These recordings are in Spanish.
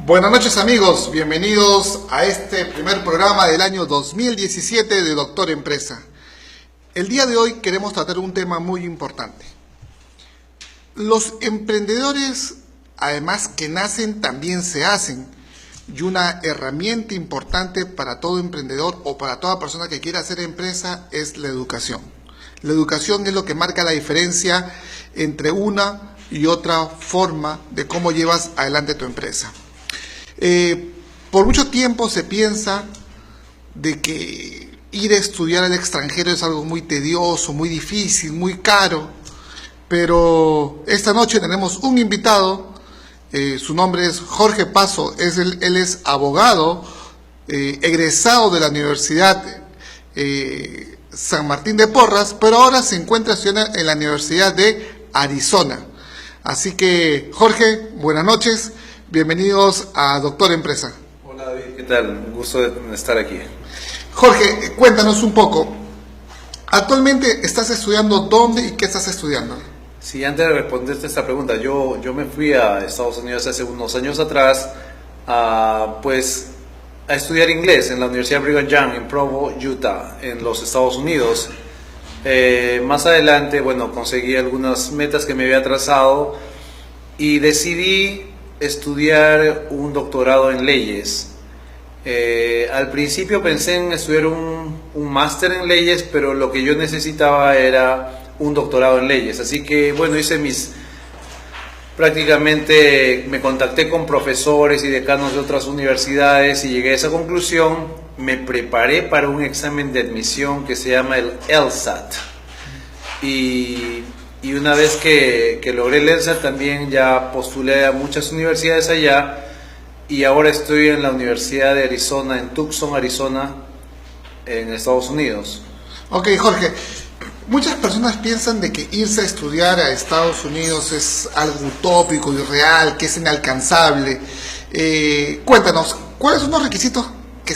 Buenas noches amigos, bienvenidos a este primer programa del año 2017 de Doctor Empresa. El día de hoy queremos tratar un tema muy importante. Los emprendedores, además que nacen, también se hacen. Y una herramienta importante para todo emprendedor o para toda persona que quiera hacer empresa es la educación. La educación es lo que marca la diferencia entre una y otra forma de cómo llevas adelante tu empresa. Por mucho tiempo se piensa de que ir a estudiar al extranjero es algo muy tedioso, muy difícil, muy caro, pero esta noche tenemos un invitado, su nombre es Jorge Paso, él es abogado, egresado de la Universidad San Martín de Porras, pero ahora se encuentra estudiando en la Universidad de Arizona. Así que, Jorge, buenas noches. Bienvenidos a Doctor Empresa. Hola David, ¿qué tal? Un gusto de estar aquí. Jorge, cuéntanos un poco. Actualmente estás estudiando dónde y qué estás estudiando. Sí, antes de responderte esta pregunta, yo me fui a Estados Unidos hace unos años atrás a estudiar inglés en la Universidad Brigham Young en Provo, Utah, en los Estados Unidos. Más adelante, conseguí algunas metas que me había trazado y decidí estudiar un doctorado en leyes. Al principio pensé en estudiar un máster en leyes, pero lo que yo necesitaba era un doctorado en leyes. Así que prácticamente me contacté con profesores y decanos de otras universidades y llegué a esa conclusión. Me preparé para un examen de admisión que se llama el LSAT. Y una vez que logré el LSAT también ya postulé a muchas universidades allá y ahora estoy en la Universidad de Arizona, en Tucson, Arizona, en Estados Unidos. Ok, Jorge, muchas personas piensan de que irse a estudiar a Estados Unidos es algo utópico, irreal, que es inalcanzable. Cuéntanos, ¿cuáles son los requisitos que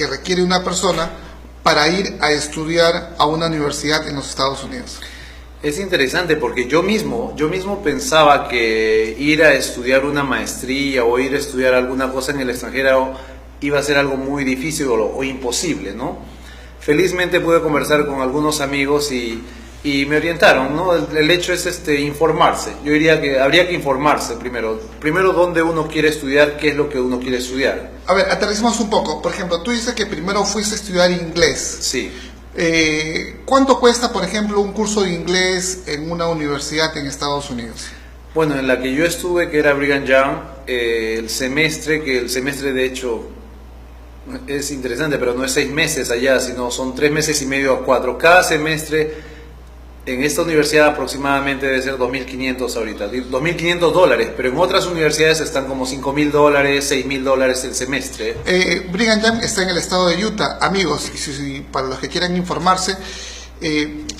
requiere una persona para ir a estudiar a una universidad en los Estados Unidos? Es interesante porque yo mismo pensaba que ir a estudiar una maestría o ir a estudiar alguna cosa en el extranjero iba a ser algo muy difícil o imposible, ¿no? Felizmente pude conversar con algunos amigos y me orientaron, ¿no? El hecho es informarse. Yo diría que habría que informarse primero. Primero, dónde uno quiere estudiar, qué es lo que uno quiere estudiar. A ver, aterricemos un poco. Por ejemplo, tú dices que primero fuiste a estudiar inglés. Sí. ¿Cuánto cuesta, por ejemplo, un curso de inglés en una universidad en Estados Unidos? Bueno, en la que yo estuve, que era Brigham Young, el semestre de hecho es interesante, pero no es 6 meses allá, sino son 3 meses y medio a 4. Cada semestre en esta universidad aproximadamente debe ser $2.500 ahorita, $2.500, pero en otras universidades están como $5.000, $6.000 el semestre. Brigham Young está en el estado de Utah. Amigos, para los que quieran informarse,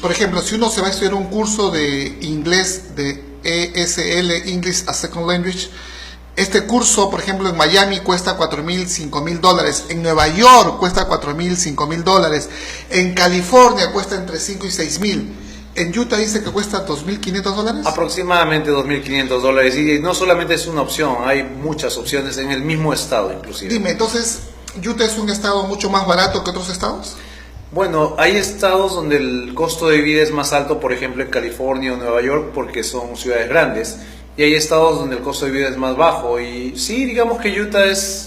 por ejemplo, si uno se va a estudiar un curso de inglés de ESL, English as Second Language, este curso, por ejemplo, en Miami cuesta $4.000, $5.000, en Nueva York cuesta $4.000, $5.000, en California cuesta entre $5.000 y $6.000. En Utah dice que cuesta $2.500. Aproximadamente $2.500, y no solamente es una opción, hay muchas opciones en el mismo estado inclusive. Dime, entonces, ¿Utah es un estado mucho más barato que otros estados? Bueno, hay estados donde el costo de vida es más alto, por ejemplo en California o Nueva York, porque son ciudades grandes, y hay estados donde el costo de vida es más bajo, y sí, digamos que Utah es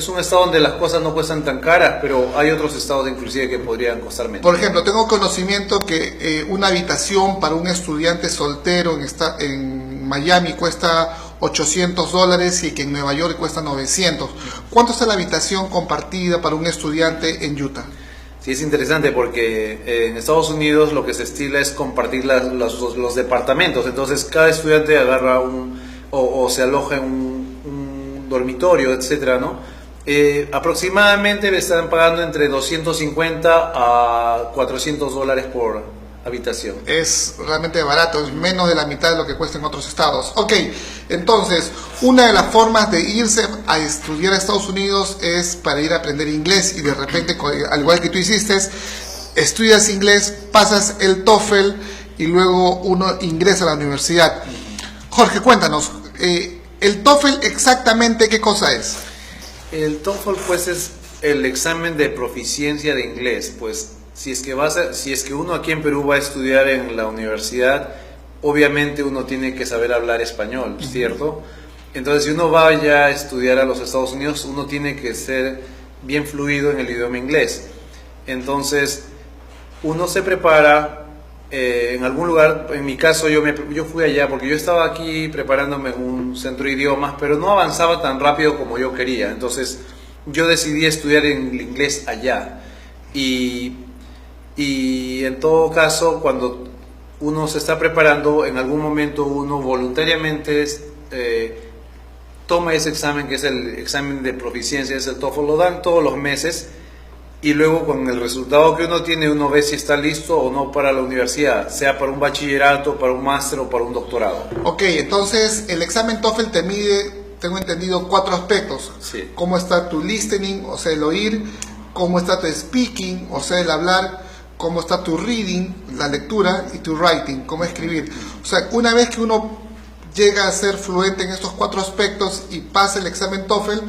un estado donde las cosas no cuestan tan caras, pero hay otros estados inclusive que podrían costar menos. Por ejemplo, tengo conocimiento que una habitación para un estudiante soltero en Miami cuesta $800 y que en Nueva York cuesta $900. ¿Cuánto está la habitación compartida para un estudiante en Utah? Sí, es interesante porque en Estados Unidos lo que se estila es compartir los departamentos. Entonces cada estudiante agarra o se aloja en un dormitorio, etcétera, ¿no? Aproximadamente me están pagando entre $250 a $400 por habitación. Es realmente barato, es menos de la mitad de lo que cuesta en otros estados. Ok, entonces, una de las formas de irse a estudiar a Estados Unidos es para ir a aprender inglés y de repente, al igual que tú hiciste, estudias inglés, pasas el TOEFL y luego uno ingresa a la universidad. Jorge, cuéntanos, ¿El TOEFL exactamente qué cosa es? El TOEFL pues es el examen de proficiencia de inglés. Pues si es que uno aquí en Perú va a estudiar en la universidad, obviamente uno tiene que saber hablar español, ¿cierto? Entonces si uno vaya a estudiar a los Estados Unidos, uno tiene que ser bien fluido en el idioma inglés. Entonces uno se prepara en algún lugar. En mi caso yo fui allá porque yo estaba aquí preparándome en un centro de idiomas, pero no avanzaba tan rápido como yo quería. Entonces yo decidí estudiar en inglés allá. Y en todo caso, cuando uno se está preparando, en algún momento uno voluntariamente toma ese examen, que es el examen de proficiencia, es el TOEFL, lo dan todos los meses. Y luego con el resultado que uno tiene, uno ve si está listo o no para la universidad, sea para un bachillerato, para un máster o para un doctorado. Ok, entonces el examen TOEFL te mide, tengo entendido, 4 aspectos. Sí. Cómo está tu listening, o sea, el oír, cómo está tu speaking, o sea, el hablar, cómo está tu reading, la lectura, y tu writing, cómo escribir. O sea, una vez que uno llega a ser fluente en estos 4 aspectos y pasa el examen TOEFL,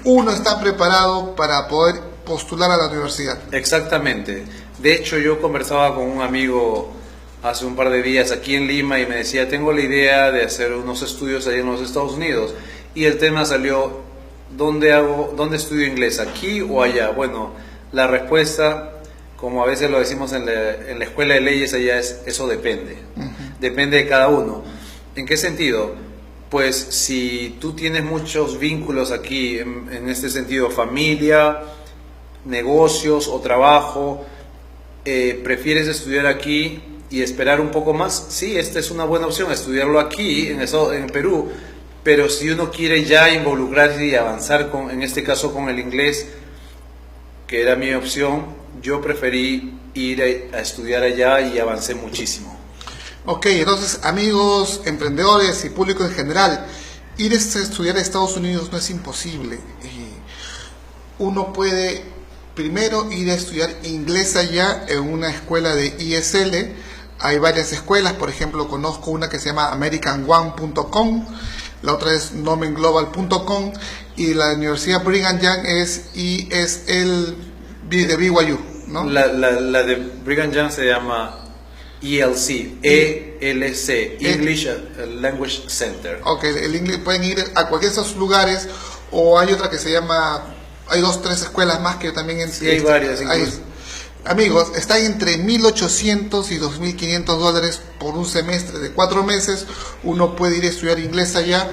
uno está preparado para poder postular a la universidad. Exactamente. De hecho, yo conversaba con un amigo hace un par de días aquí en Lima y me decía, tengo la idea de hacer unos estudios allá en los Estados Unidos. Y el tema salió, ¿dónde estudio inglés? ¿Aquí o allá? Bueno, la respuesta, como a veces lo decimos en la escuela de leyes allá, es eso depende. Depende de cada uno. ¿En qué sentido? Pues si tú tienes muchos vínculos aquí, en este sentido, familia, negocios o trabajo, prefieres estudiar aquí y esperar un poco más, sí, esta es una buena opción, estudiarlo aquí en Perú. Pero si uno quiere ya involucrarse y avanzar en este caso con el inglés, que era mi opción, yo preferí ir a estudiar allá y avancé muchísimo. Ok, entonces amigos, emprendedores y público en general, ir a estudiar a Estados Unidos no es imposible. Uno puede primero ir a estudiar inglés allá en una escuela de ESL. Hay varias escuelas, por ejemplo, conozco una que se llama americanone.com, la otra es nomenglobal.com y la Universidad Brigham Young es ESL de BYU, ¿no? La de Brigham Young se llama ELC, English Language Center. Ok, pueden ir a cualquiera de esos lugares, o hay otra que se llama, hay 2-3 escuelas más que también... Sí, hay varias. Amigos, están entre $1,800 y $2,500 por un semestre de 4 meses. Uno puede ir a estudiar inglés allá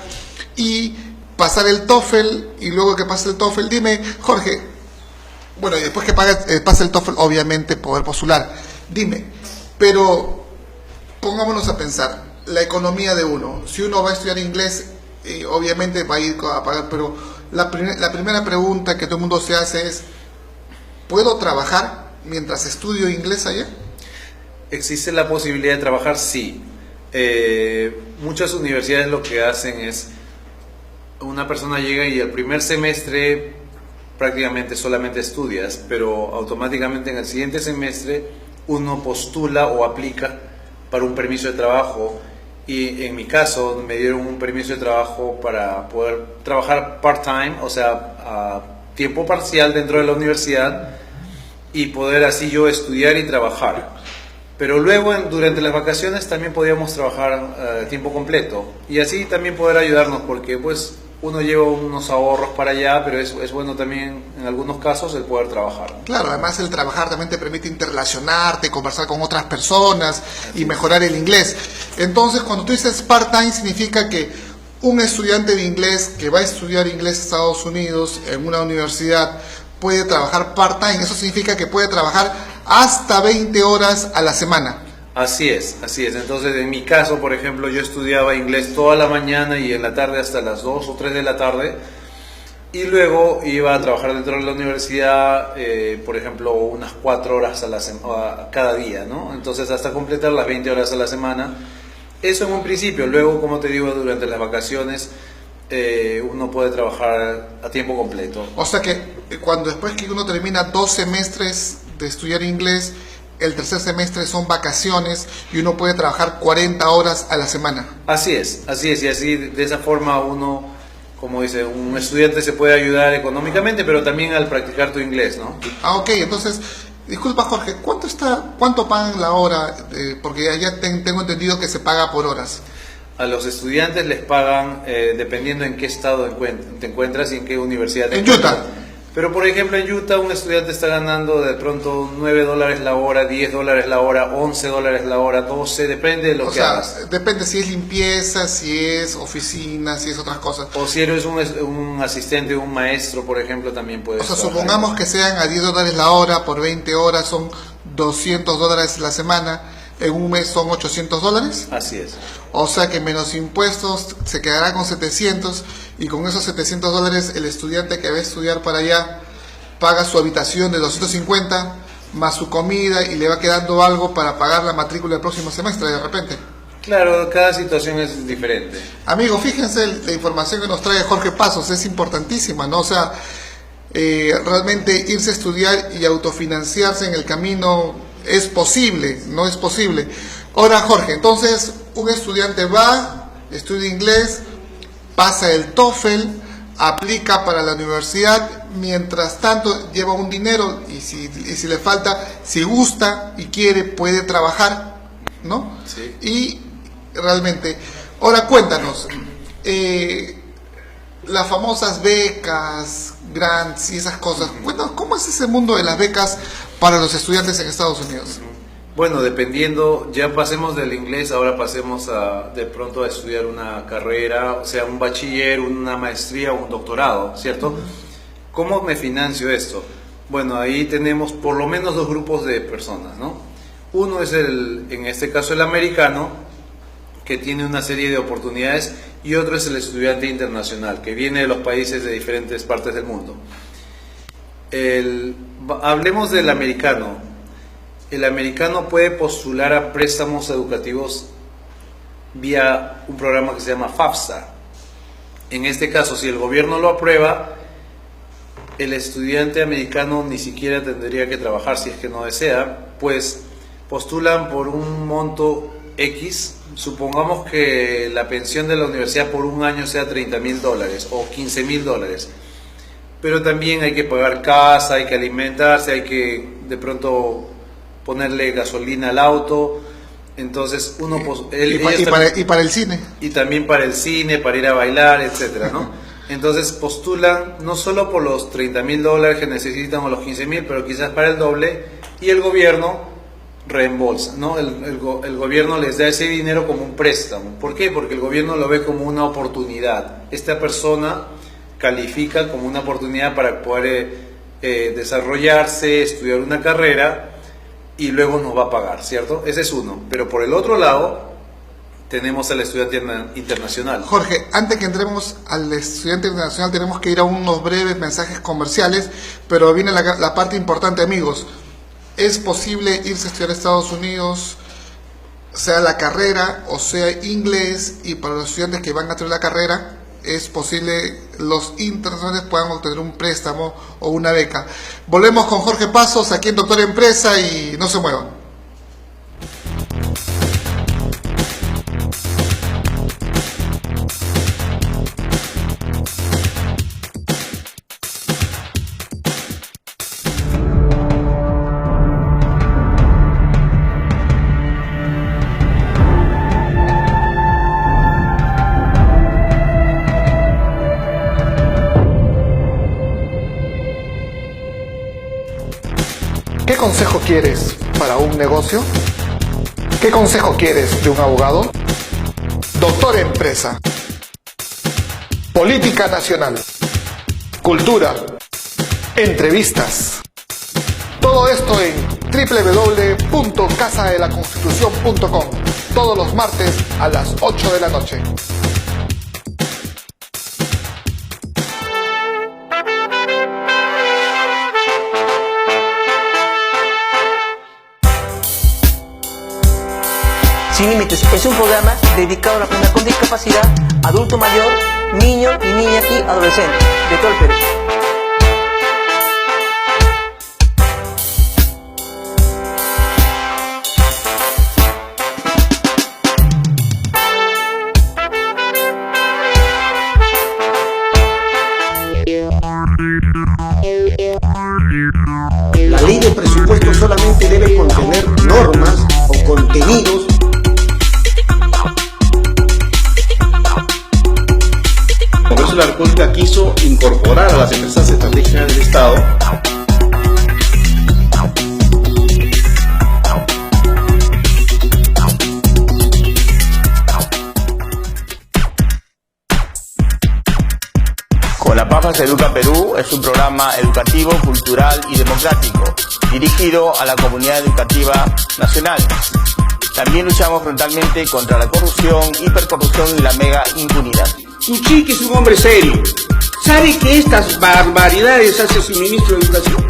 y pasar el TOEFL, y luego que pase el TOEFL, dime, Jorge, bueno, y después que pase el TOEFL, obviamente poder postular. Dime, pero pongámonos a pensar, la economía de uno. Si uno va a estudiar inglés, obviamente va a ir a pagar, pero la primera pregunta que todo el mundo se hace es, ¿puedo trabajar mientras estudio inglés allá? ¿Existe la posibilidad de trabajar? Sí. Muchas universidades lo que hacen es, una persona llega y el primer semestre prácticamente solamente estudias, pero automáticamente en el siguiente semestre uno postula o aplica para un permiso de trabajo. Y en mi caso me dieron un permiso de trabajo para poder trabajar part-time, o sea, a tiempo parcial dentro de la universidad, y poder así yo estudiar y trabajar. Pero luego durante las vacaciones también podíamos trabajar a tiempo completo y así también poder ayudarnos, porque pues uno lleva unos ahorros para allá, pero es bueno también en algunos casos el poder trabajar. Claro, además el trabajar también te permite interrelacionarte, conversar con otras personas y mejorar el inglés. Entonces, cuando tú dices part-time, significa que un estudiante de inglés que va a estudiar inglés en Estados Unidos en una universidad puede trabajar part-time. Eso significa que puede trabajar hasta 20 horas a la semana. Así es, así es. Entonces, en mi caso, por ejemplo, yo estudiaba inglés toda la mañana y en la tarde hasta las 2 o 3 de la tarde. Y luego iba a trabajar dentro de la universidad, por ejemplo, unas 4 horas cada día, ¿no? Entonces, hasta completar las 20 horas a la semana. Eso en un principio. Luego, como te digo, durante las vacaciones, uno puede trabajar a tiempo completo. O sea que después que uno termina 2 semestres de estudiar inglés, el tercer semestre son vacaciones y uno puede trabajar 40 horas a la semana. Así es, y así de esa forma uno como dice, un estudiante se puede ayudar económicamente, pero también al practicar tu inglés, ¿no? Ok, entonces, disculpa Jorge, ¿cuánto pagan la hora? Porque allá tengo entendido que se paga por horas. A los estudiantes les pagan dependiendo en qué estado te encuentras y en qué universidad te En encuentras. Utah. Pero por ejemplo en Utah un estudiante está ganando de pronto $9 la hora, $10 la hora, $11 la hora, 12, depende de lo que hagas. Depende si es limpieza, si es oficina, si es otras cosas. O si eres un asistente, un maestro, por ejemplo, también puedes. O sea, supongamos que sean a $10 la hora, por 20 horas son $200 la semana, en un mes son $800. Así es. O sea que menos impuestos se quedará con 700, y con esos $700 el estudiante que va a estudiar para allá paga su habitación de 250 más su comida y le va quedando algo para pagar la matrícula del próximo semestre de repente. Claro, cada situación es diferente. Amigos, fíjense la información que nos trae Jorge Pasos, es importantísima, ¿no? O sea, realmente irse a estudiar y autofinanciarse en el camino es posible, no es posible. Ahora, Jorge, entonces un estudiante va, estudia inglés, pasa el TOEFL, aplica para la universidad, mientras tanto lleva un dinero y si le falta, si gusta y quiere, puede trabajar, ¿no? Sí. Y realmente, ahora cuéntanos, las famosas becas, grants y esas cosas, cuéntanos, ¿cómo es ese mundo de las becas para los estudiantes en Estados Unidos? Bueno, dependiendo, ya pasemos del inglés, ahora pasemos de pronto a estudiar una carrera, o sea, un bachiller, una maestría o un doctorado, ¿cierto? ¿Cómo me financio esto? Bueno, ahí tenemos por lo menos dos grupos de personas, ¿no? Uno es en este caso el americano, que tiene una serie de oportunidades, y otro es el estudiante internacional, que viene de los países de diferentes partes del mundo. Hablemos del americano. El americano puede postular a préstamos educativos vía un programa que se llama FAFSA. En este caso, si el gobierno lo aprueba, el estudiante americano ni siquiera tendría que trabajar si es que no desea, pues postulan por un monto X. Supongamos que la pensión de la universidad por un año sea $30,000 o $15,000. Pero también hay que pagar casa, hay que alimentarse, hay que de pronto ponerle gasolina al auto. Entonces uno y para el cine. Y también para el cine, para ir a bailar, etcétera, ¿no? Entonces postulan no solo por los $30,000 que necesitan o los 15,000, pero quizás para el doble, y el gobierno reembolsa, ¿no? El gobierno les da ese dinero como un préstamo. ¿Por qué? Porque el gobierno lo ve como una oportunidad. Esta persona califica como una oportunidad para poder desarrollarse, estudiar una carrera, y luego nos va a pagar, ¿cierto? Ese es uno. Pero por el otro lado tenemos al estudiante internacional. Jorge, antes que entremos al estudiante internacional tenemos que ir a unos breves mensajes comerciales, pero viene la parte importante, amigos. ¿Es posible irse a estudiar a Estados Unidos, sea la carrera o sea inglés? Y para los estudiantes que van a hacer la carrera, es posible los internacionales puedan obtener un préstamo o una beca. Volvemos con Jorge Pasos aquí en Doctor Empresa y no se muevan. ¿Qué consejo quieres para un negocio? ¿Qué consejo quieres de un abogado? Doctor Empresa. Política nacional. Cultura. Entrevistas. Todo esto en www.casadelaconstitucion.com. Todos los martes a las 8 de la noche. Sin Límites es un programa dedicado a la persona con discapacidad, adulto mayor, niño y niña y adolescente de todo el Perú. Congreso de la República quiso incorporar a las empresas estratégicas del Estado Con la PAFA se educa Perú es un programa educativo, cultural y democrático dirigido a la comunidad educativa nacional. También luchamos frontalmente contra la corrupción, hipercorrupción y la mega impunidad. Kuchiki es un hombre serio. Sabe que estas barbaridades hace su ministro de Educación.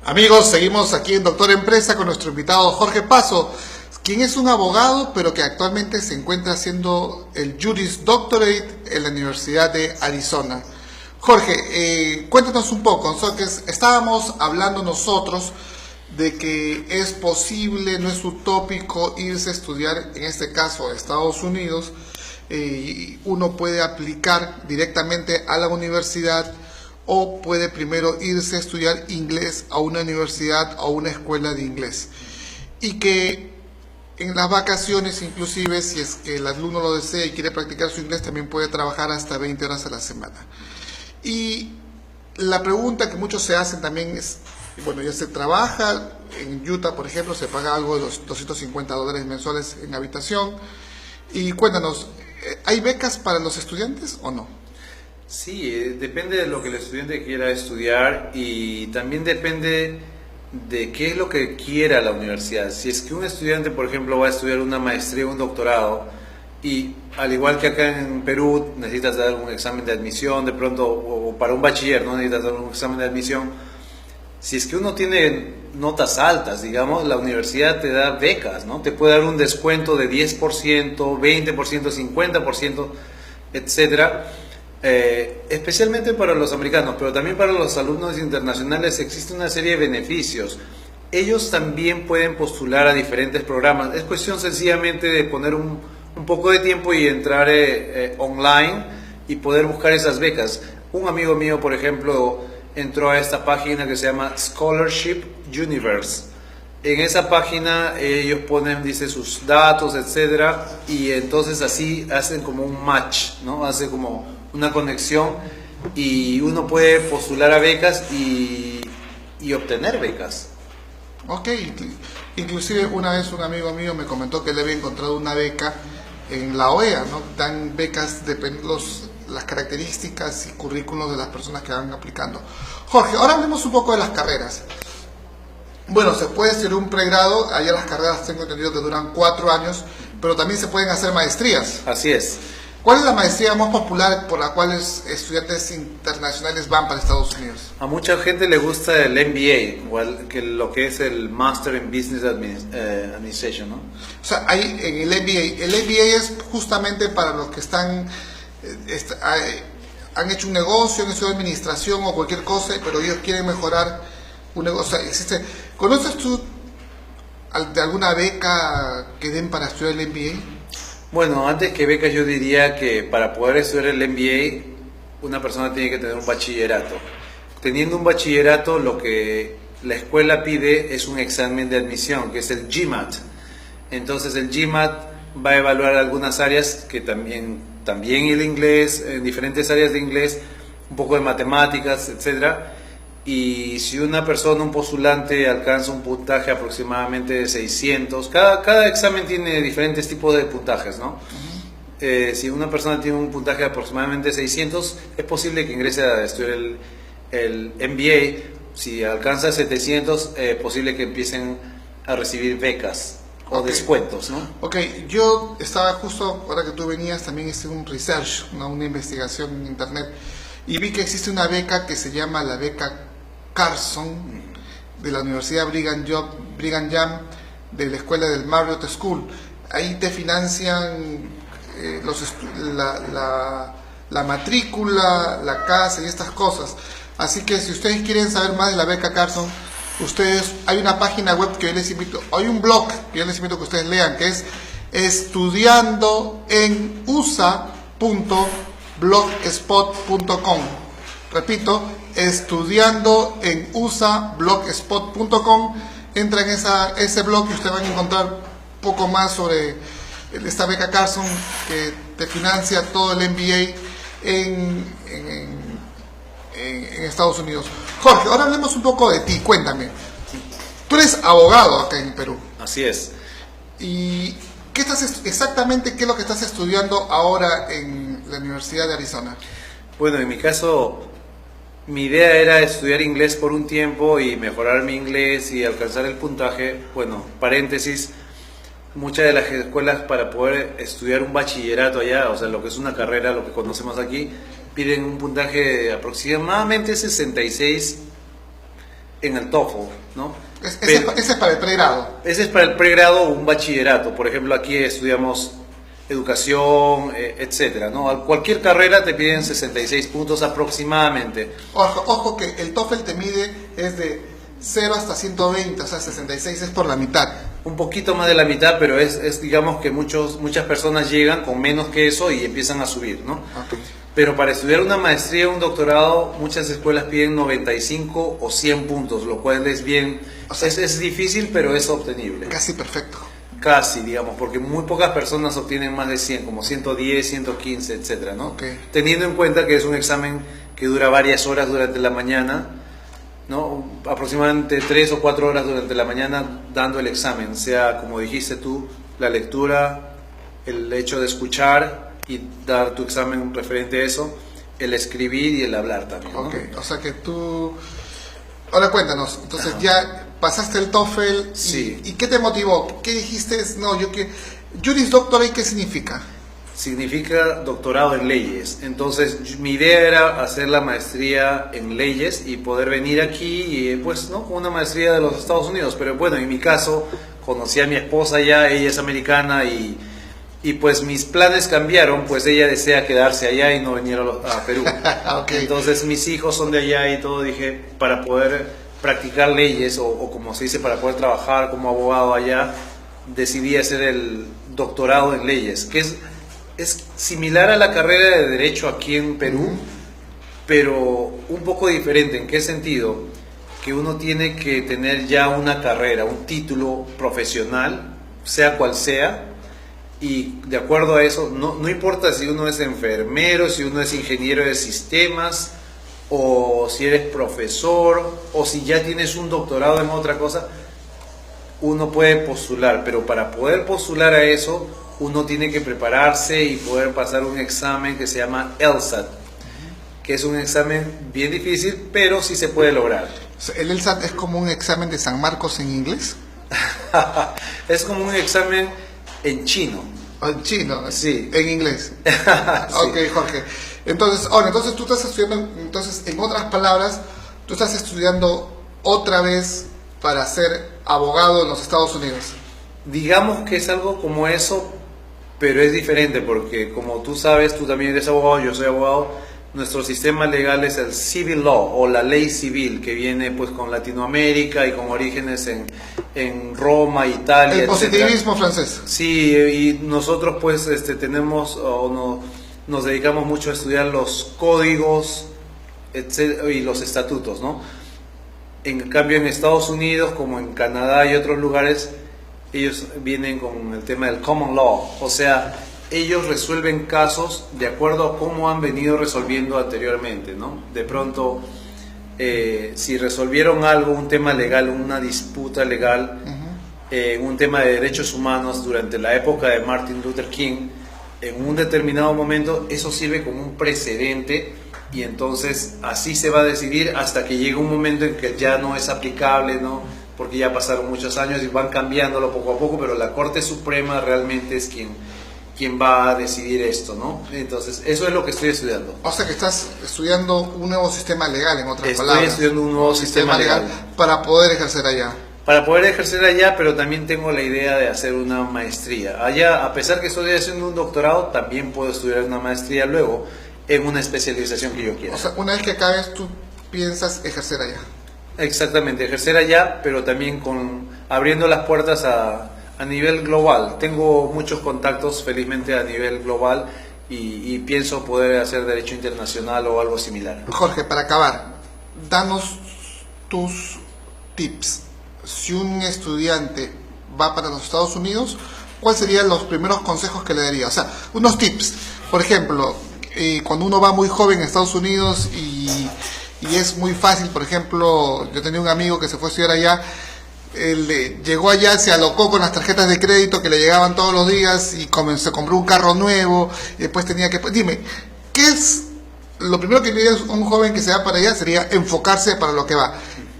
Amigos, seguimos aquí en Doctor Empresa con nuestro invitado Jorge Paso, quien es un abogado, pero que actualmente se encuentra haciendo el Juris Doctorate en la Universidad de Arizona. Jorge, cuéntanos un poco, entonces, estábamos hablando nosotros de que es posible, no es utópico irse a estudiar, en este caso a Estados Unidos, uno puede aplicar directamente a la universidad o puede primero irse a estudiar inglés a una universidad o una escuela de inglés. Y que en las vacaciones, inclusive, si es que el alumno lo desea y quiere practicar su inglés, también puede trabajar hasta 20 horas a la semana. Y la pregunta que muchos se hacen también es, bueno, ya se trabaja, en Utah, por ejemplo, se paga algo de los $250 mensuales en habitación. Y cuéntanos, ¿hay becas para los estudiantes o no? Sí, depende de lo que el estudiante quiera estudiar y también depende de qué es lo que quiera la universidad. Si es que un estudiante, por ejemplo, va a estudiar una maestría o un doctorado y al igual que acá en Perú necesitas dar un examen de admisión de pronto, o para un bachiller no necesitas dar un examen de admisión, si es que uno tiene notas altas, digamos, la universidad te da becas, ¿no? Te puede dar un descuento de 10%, 20%, 50%, etcétera. Especialmente para los americanos, pero también para los alumnos internacionales existe una serie de beneficios. Ellos también pueden postular a diferentes programas. Es cuestión sencillamente de poner un poco de tiempo y entrar online y poder buscar esas becas. Un amigo mío, por ejemplo, entró a esta página que se llama Scholarship Universe. En esa página ellos ponen, dice, sus datos, etcétera, y entonces así hacen como un match, ¿no? Hace como una conexión y uno puede postular a becas y obtener becas. Ok, inclusive una vez un amigo mío me comentó que le había encontrado una beca en la OEA, ¿no? Dan becas, las características y currículos de las personas que van aplicando. Jorge, ahora hablemos un poco de las carreras. Bueno, se puede hacer un pregrado, allá las carreras tengo entendido que duran 4 años, pero también se pueden hacer maestrías. Así es. ¿Cuál es la maestría más popular por la cual estudiantes internacionales van para Estados Unidos? A mucha gente le gusta el MBA, igual que lo que es el Master in Business Administration, ¿no? O sea, hay en el MBA. El MBA es justamente para los que están, han hecho un negocio, han estudiado administración o cualquier cosa, pero ellos quieren mejorar un negocio. O sea, ¿conoces tú de alguna beca que den para estudiar el MBA? Bueno, antes que becas yo diría que para poder estudiar el MBA una persona tiene que tener un bachillerato. Teniendo un bachillerato, lo que la escuela pide es un examen de admisión, que es el GMAT. Entonces el GMAT va a evaluar algunas áreas que también el inglés, en diferentes áreas de inglés, un poco de matemáticas, etcétera. Y si una persona, un postulante, alcanza un puntaje aproximadamente de 600, cada examen tiene diferentes tipos de puntajes, ¿no? Si una persona tiene un puntaje de aproximadamente 600, es posible que ingrese a estudiar el MBA. Si alcanza 700, es posible que empiecen a recibir becas o descuentos, ¿no? Ok, yo estaba justo, ahora que tú venías, también hice un research, ¿no? Una investigación en internet. y vi que existe una beca que se llama la beca Carson de la Universidad Brigham Young de la escuela del Marriott School. Ahí te financian la matrícula, la casa y estas cosas. Así que si ustedes quieren saber más de la beca Carson, hay una página web que yo les invito, hay un blog que yo les invito a que ustedes lean, que es estudiandoenusa.blogspot.com. Repito, estudiandoenusa.blogspot.com. Entran en ese blog y ustedes van a encontrar poco más sobre esta beca Carson que te financia todo el MBA en Estados Unidos. Jorge, ahora hablemos un poco de ti, cuéntame. Tú eres abogado acá en Perú. Así es. ¿Y exactamente qué es lo que estás estudiando ahora en la Universidad de Arizona? Bueno, en mi caso, mi idea era estudiar inglés por un tiempo y mejorar mi inglés y alcanzar el puntaje. Bueno, paréntesis, muchas de las escuelas para poder estudiar un bachillerato allá, o sea, lo que es una carrera, lo que conocemos aquí, piden un puntaje de aproximadamente 66 en el TOEFL, ¿no? Ese es para el pregrado. Ese es para el pregrado o un bachillerato. Por ejemplo, aquí estudiamos educación, etcétera, ¿no? Cualquier carrera te piden 66 puntos aproximadamente. Ojo que el TOEFL te mide es de 0 hasta 120, o sea, 66 es por la mitad. Un poquito más de la mitad, pero es digamos que muchas personas llegan con menos que eso y empiezan a subir, ¿no? Okay. Pero para estudiar una maestría o un doctorado, muchas escuelas piden 95 o 100 puntos, lo cual es bien, o sea, es difícil, pero es obtenible. Casi perfecto. Casi, digamos, porque muy pocas personas obtienen más de 100, como 110, 115, etcétera, ¿no? Okay. Teniendo en cuenta que es un examen que dura varias horas durante la mañana, ¿no? Aproximadamente 3 o 4 horas durante la mañana dando el examen, sea, como dijiste tú, la lectura, el hecho de escuchar y dar tu examen referente a eso, el escribir y el hablar también, ¿no? Ok, o sea que tú... Ahora cuéntanos, entonces ya pasaste el TOEFL y, Sí. ¿Y qué te motivó? ¿Qué dijiste? No, Juris Doctor, ¿y qué significa? Significa doctorado en leyes. Entonces mi idea era hacer la maestría en leyes y poder venir aquí y pues no con una maestría de los Estados Unidos. Pero bueno, en mi caso conocí a mi esposa ya, ella es americana y pues mis planes cambiaron, pues ella desea quedarse allá y no venir a Perú. Okay. Entonces mis hijos son de allá y todo, dije, para poder practicar leyes o como se dice, para poder trabajar como abogado allá, decidí hacer el doctorado en leyes, que es similar a la carrera de Derecho aquí en Perú, pero un poco diferente. ¿En qué sentido? Que uno tiene que tener ya una carrera, un título profesional, sea cual sea, y de acuerdo a eso, no importa si uno es enfermero, si uno es ingeniero de sistemas, o si eres profesor, o si ya tienes un doctorado en otra cosa, uno puede postular, pero para poder postular a eso, uno tiene que prepararse y poder pasar un examen que se llama LSAT, que es un examen bien difícil, pero sí se puede lograr. ¿El LSAT es como un examen de San Marcos en inglés? Es como un examen en chino. En chino, Sí. En inglés. Sí. Ok, Jorge. Entonces tú estás estudiando, entonces, en otras palabras, tú estás estudiando otra vez para ser abogado en los Estados Unidos. Digamos que es algo como eso, pero es diferente porque como tú sabes, tú también eres abogado, yo soy abogado, nuestro sistema legal es el civil law o la ley civil que viene pues con Latinoamérica y con orígenes en Roma, Italia, El positivismo francés. Sí, y nosotros pues tenemos nos dedicamos mucho a estudiar los códigos y los estatutos, ¿no? En cambio en Estados Unidos, como en Canadá y otros lugares, ellos vienen con el tema del common law, o sea, ellos resuelven casos de acuerdo a cómo han venido resolviendo anteriormente, ¿no? De pronto, si resolvieron algo, un tema legal, una disputa legal, un tema de derechos humanos durante la época de Martin Luther King, en un determinado momento, eso sirve como un precedente y entonces así se va a decidir hasta que llegue un momento en que ya no es aplicable, ¿no? Porque ya pasaron muchos años y van cambiándolo poco a poco, pero la Corte Suprema realmente es quien va a decidir esto, ¿no? Entonces, eso es lo que estoy estudiando. O sea que estás estudiando un nuevo sistema legal, en otras Estoy palabras. estudiando un nuevo sistema legal para poder ejercer allá. Para poder ejercer allá, pero también tengo la idea de hacer una maestría. Allá, a pesar que estoy haciendo un doctorado, también puedo estudiar una maestría luego en una especialización que yo quiera. O sea, una vez que acabes, tú piensas ejercer allá. Exactamente, ejercer allá, pero también abriendo las puertas a nivel global. Tengo muchos contactos, felizmente, a nivel global y pienso poder hacer derecho internacional o algo similar. Jorge, para acabar, danos tus tips. Si un estudiante va para los Estados Unidos, ¿cuáles serían los primeros consejos que le daría? O sea, unos tips. Por ejemplo, cuando uno va muy joven a Estados Unidos y es muy fácil, por ejemplo, yo tenía un amigo que se fue a estudiar allá, él llegó allá, se alocó con las tarjetas de crédito que le llegaban todos los días y se compró un carro nuevo, y después tenía que... Dime, ¿qué es lo primero que diría un joven que se va para allá? Sería enfocarse para lo que va.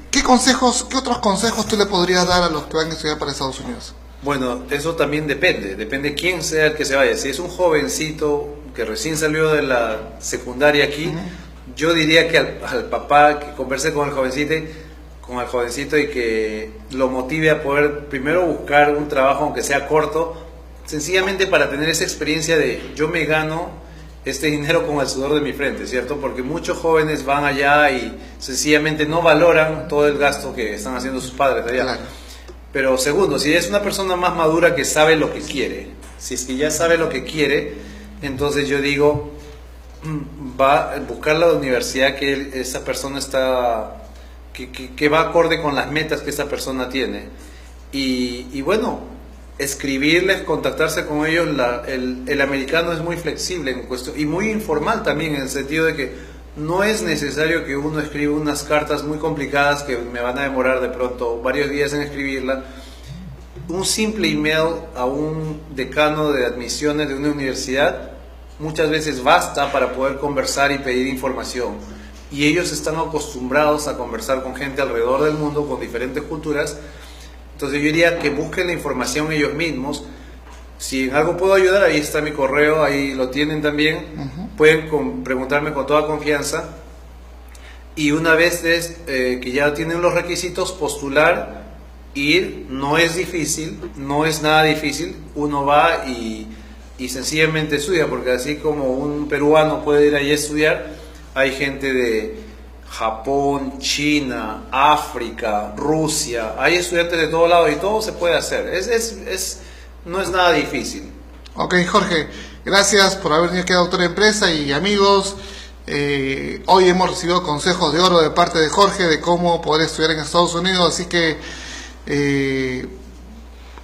¿Qué otros consejos tú le podrías dar a los que van a estudiar para Estados Unidos? Bueno, eso también depende quién sea el que se vaya. Si es un jovencito que recién salió de la secundaria aquí, yo diría que al papá que converse con el jovencito y que lo motive a poder primero buscar un trabajo, aunque sea corto, sencillamente para tener esa experiencia de yo me gano este dinero con el sudor de mi frente, ¿cierto? Porque muchos jóvenes van allá y sencillamente no valoran todo el gasto que están haciendo sus padres allá. Claro. Pero segundo, si es una persona más madura que sabe lo que quiere, si es que ya sabe lo que quiere, entonces yo digo, va a buscar la universidad que esa persona que va acorde con las metas que esa persona tiene. Y bueno, escribirles, contactarse con ellos. El americano es muy flexible en cuestión y muy informal también, en el sentido de que no es necesario que uno escriba unas cartas muy complicadas que me van a demorar de pronto varios días en escribirla. Un simple email a un decano de admisiones de una universidad muchas veces basta para poder conversar y pedir información. Y ellos están acostumbrados a conversar con gente alrededor del mundo, con diferentes culturas. Entonces yo diría que busquen la información ellos mismos. Si en algo puedo ayudar, ahí está mi correo, ahí lo tienen también. Pueden preguntarme con toda confianza. Y una vez que ya tienen los requisitos, postular, ir. No es difícil, no es nada difícil. Uno va y sencillamente estudia, porque así como un peruano puede ir ahí a estudiar, hay gente de Japón, China, África, Rusia, hay estudiantes de todo lado y todo se puede hacer. No es nada difícil. Ok, Jorge, gracias por haber venido aquí a Doctor Empresa y amigos. Hoy hemos recibido consejos de oro de parte de Jorge de cómo poder estudiar en Estados Unidos, así que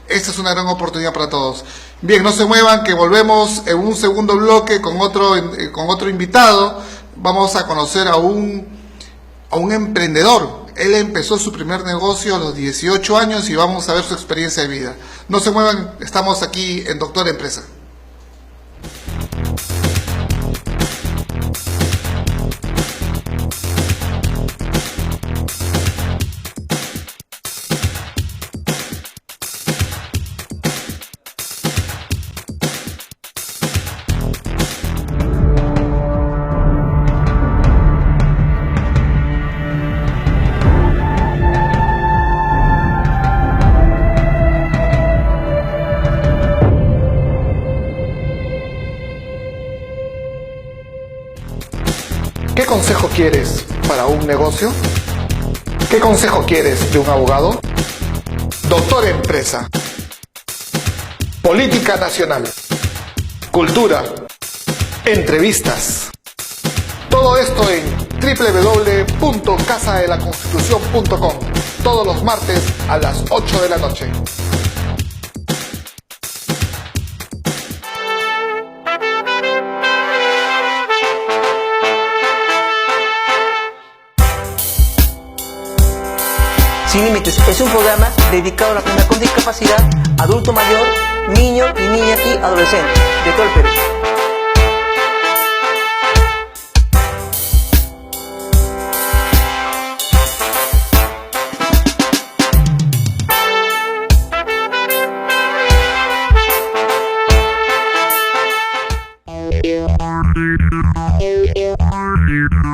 esta es una gran oportunidad para todos. Bien, no se muevan, que volvemos en un segundo bloque con otro invitado. Vamos a conocer a un emprendedor. Él empezó su primer negocio a los 18 años y vamos a ver su experiencia de vida. No se muevan, estamos aquí en Doctor Empresa. ¿Qué consejo quieres para un negocio? ¿Qué consejo quieres de un abogado? Doctor Empresa. Política nacional. Cultura. Entrevistas. Todo esto en www.casadelaconstitucion.com. Todos los martes a las 8 de la noche. Sin Límites es un programa dedicado a la persona con discapacidad, adulto mayor, niño y niña y adolescente de todo el Perú.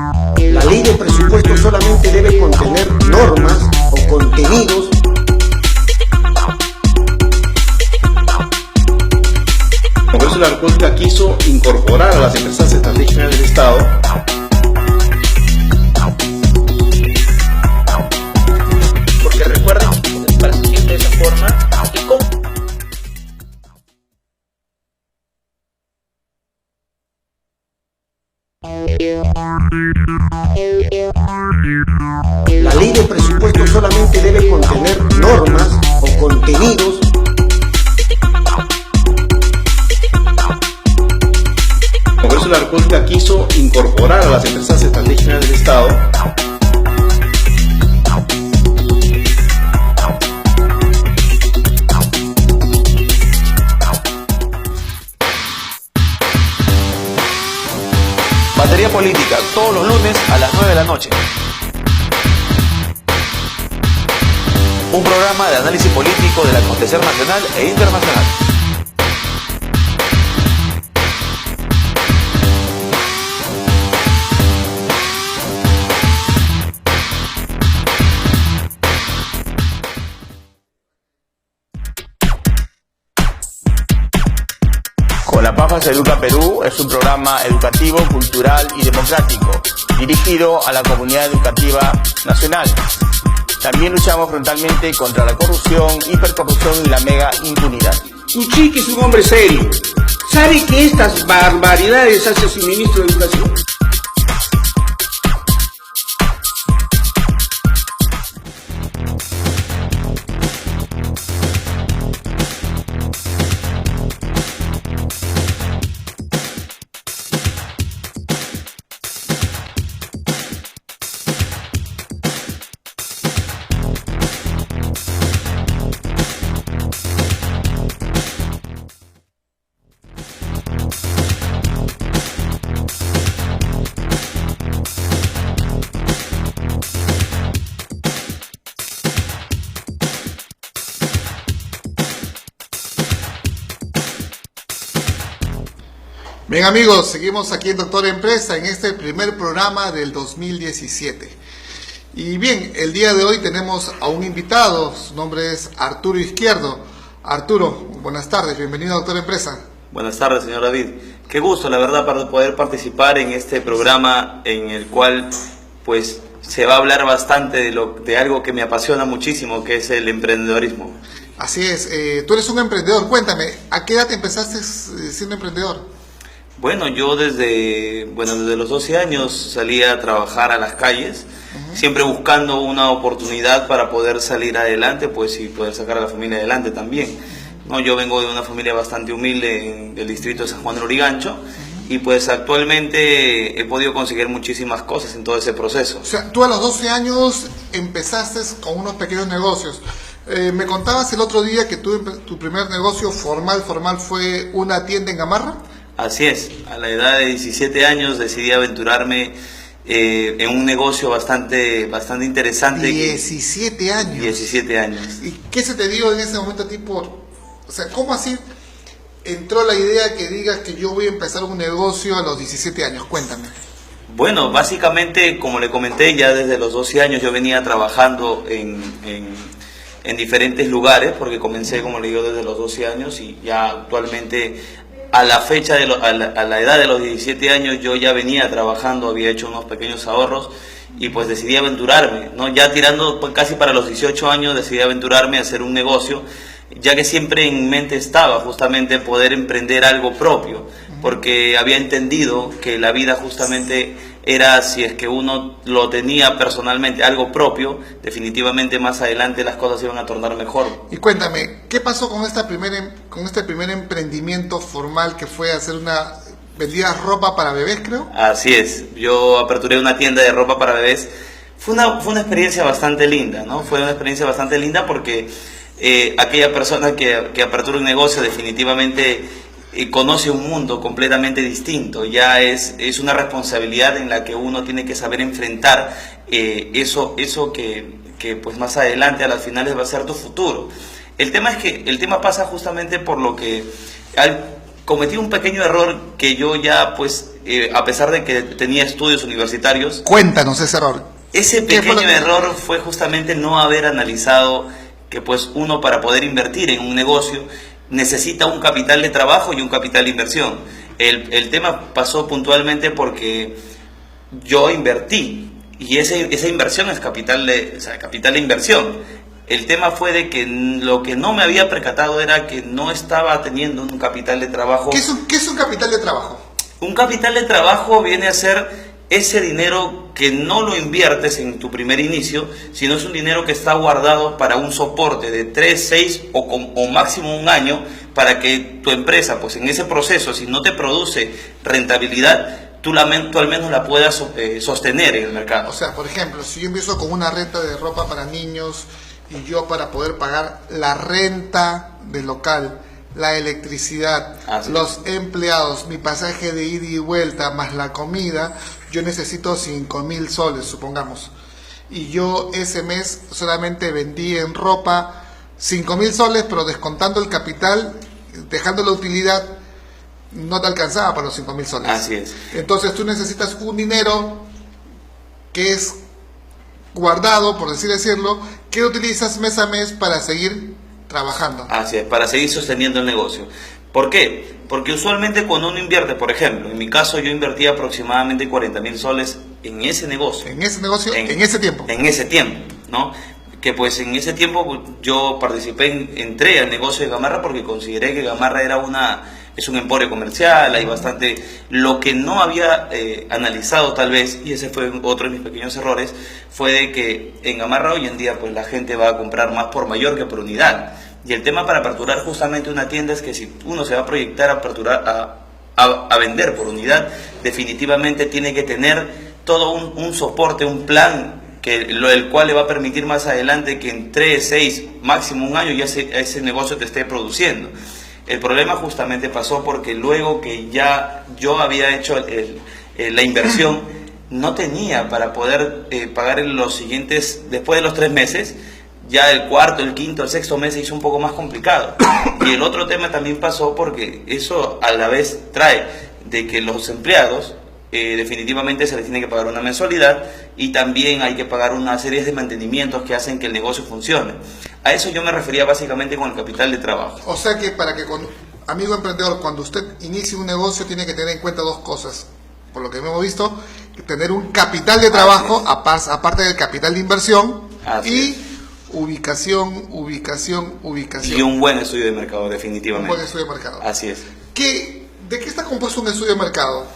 La ley de presupuesto solamente debe contener normas o contenidos. El Congreso de la República quiso incorporar a las empresas estratégicas del Estado Porque recuerden, para seguir de esa forma, y con... La ley de presupuesto solamente debe contener normas o contenidos. El Congreso de la República quiso incorporar a las empresas estratégicas del Estado Batería Política, todos los lunes a las 9 de la noche. Un programa de análisis político del acontecer nacional e internacional. Con la Pafa se educa Perú es un programa educativo, cultural y democrático, dirigido a la comunidad educativa nacional. También luchamos frontalmente contra la corrupción, hipercorrupción y la mega impunidad. Uchiki es un hombre serio. ¿Sabe que estas barbaridades hace su ministro de Educación? Bien amigos, seguimos aquí en Doctor Empresa en este primer programa del 2017. Y bien, el día de hoy tenemos a un invitado, su nombre es Arturo Izquierdo. Arturo, buenas tardes, bienvenido a Doctor Empresa. Buenas tardes, señor David. Qué gusto, la verdad, para poder participar en este programa en el cual pues se va a hablar bastante de algo que me apasiona muchísimo, que es el emprendedorismo. Así es, tú eres un emprendedor, cuéntame, ¿a qué edad empezaste siendo emprendedor? Bueno, yo desde los 12 años salí a trabajar a las calles, siempre buscando una oportunidad para poder salir adelante, pues, y poder sacar a la familia adelante también. No, yo vengo de una familia bastante humilde del distrito de San Juan de Lurigancho, y pues actualmente he podido conseguir muchísimas cosas en todo ese proceso. O sea, tú a los 12 años empezaste con unos pequeños negocios. Me contabas el otro día que tu primer negocio formal fue una tienda en Gamarra. Así es, a la edad de 17 años decidí aventurarme en un negocio bastante interesante. 17 años. 17 años. ¿Y qué se te dio en ese momento a ti o sea, cómo así entró la idea que digas que yo voy a empezar un negocio a los 17 años? Cuéntame. Bueno, básicamente, como le comenté, ya desde los 12 años yo venía trabajando en diferentes lugares, porque comencé, como le digo, desde los 12 años y ya actualmente, a la fecha, a la edad de los 17 años, yo ya venía trabajando, había hecho unos pequeños ahorros y pues decidí aventurarme, ¿no? Ya tirando casi para los 18 años decidí aventurarme a hacer un negocio, ya que siempre en mente estaba justamente poder emprender algo propio, porque había entendido que la vida justamente era, si es que uno lo tenía personalmente, algo propio, definitivamente más adelante las cosas iban a tornar mejor. Y cuéntame, ¿qué pasó con este primer emprendimiento formal que fue hacer vendías ropa para bebés, creo? Así es, yo aperturé una tienda de ropa para bebés. Fue una experiencia bastante linda, ¿no? Fue una experiencia bastante linda porque aquella persona que apertura un negocio definitivamente conoce un mundo completamente distinto. Ya es una responsabilidad en la que uno tiene que saber enfrentar eso que pues más adelante a las finales va a ser tu futuro. El tema pasa justamente por lo que cometí un pequeño error que yo ya, pues, a pesar de que tenía estudios universitarios... Cuéntanos ese error. Ese pequeño error fue justamente no haber analizado que, pues, uno para poder invertir en un negocio necesita un capital de trabajo y un capital de inversión. El tema pasó puntualmente porque yo invertí y esa inversión es capital de inversión. El tema fue de que lo que no me había percatado era que no estaba teniendo un capital de trabajo. ¿Qué es un capital de trabajo? Un capital de trabajo viene a ser ese dinero que no lo inviertes en tu primer inicio, sino es un dinero que está guardado para un soporte de 3, 6 o máximo un año, para que tu empresa, pues en ese proceso, si no te produce rentabilidad, tú al menos la puedas sostener en el mercado. O sea, por ejemplo, si yo empiezo con una renta de ropa para niños y yo, para poder pagar la renta del local, la electricidad, los empleados, mi pasaje de ida y vuelta, más la comida, yo necesito 5.000 soles, supongamos. Y yo ese mes solamente vendí en ropa 5.000 soles, pero descontando el capital, dejando la utilidad, no te alcanzaba para los 5.000 soles. Así es. Entonces tú necesitas un dinero que es guardado, por así decirlo, que utilizas mes a mes para seguir trabajando. Así es, para seguir sosteniendo el negocio. ¿Por qué? Porque usualmente cuando uno invierte, por ejemplo, en mi caso yo invertí aproximadamente 40.000 soles en ese negocio. En ese negocio, en ese tiempo. En ese tiempo, ¿no? Que pues en ese tiempo yo entré al negocio de Gamarra porque consideré que Gamarra es un emporio comercial, hay bastante. Lo que no había analizado tal vez, y ese fue otro de mis pequeños errores, fue de que en Gamarra hoy en día pues la gente va a comprar más por mayor que por unidad. Y el tema para aperturar justamente una tienda es que si uno se va a proyectar a vender por unidad, definitivamente tiene que tener todo un soporte, un plan, el cual le va a permitir más adelante que en 3, 6, máximo un año ya ese negocio te esté produciendo. El problema justamente pasó porque luego que ya yo había hecho la inversión, no tenía para poder pagar en los siguientes, después de los 3 meses, ya el cuarto, el quinto, el sexto mes se hizo un poco más complicado. Y el otro tema también pasó porque eso a la vez trae de que los empleados definitivamente se les tiene que pagar una mensualidad y también hay que pagar una serie de mantenimientos que hacen que el negocio funcione. A eso yo me refería básicamente con el capital de trabajo. O sea que amigo emprendedor, cuando usted inicie un negocio tiene que tener en cuenta 2 cosas. Por lo que hemos visto, tener un capital de trabajo, aparte del capital de inversión, y ubicación. Y un buen estudio de mercado, definitivamente. Un buen estudio de mercado. Así es. ¿De qué está compuesto un estudio de mercado?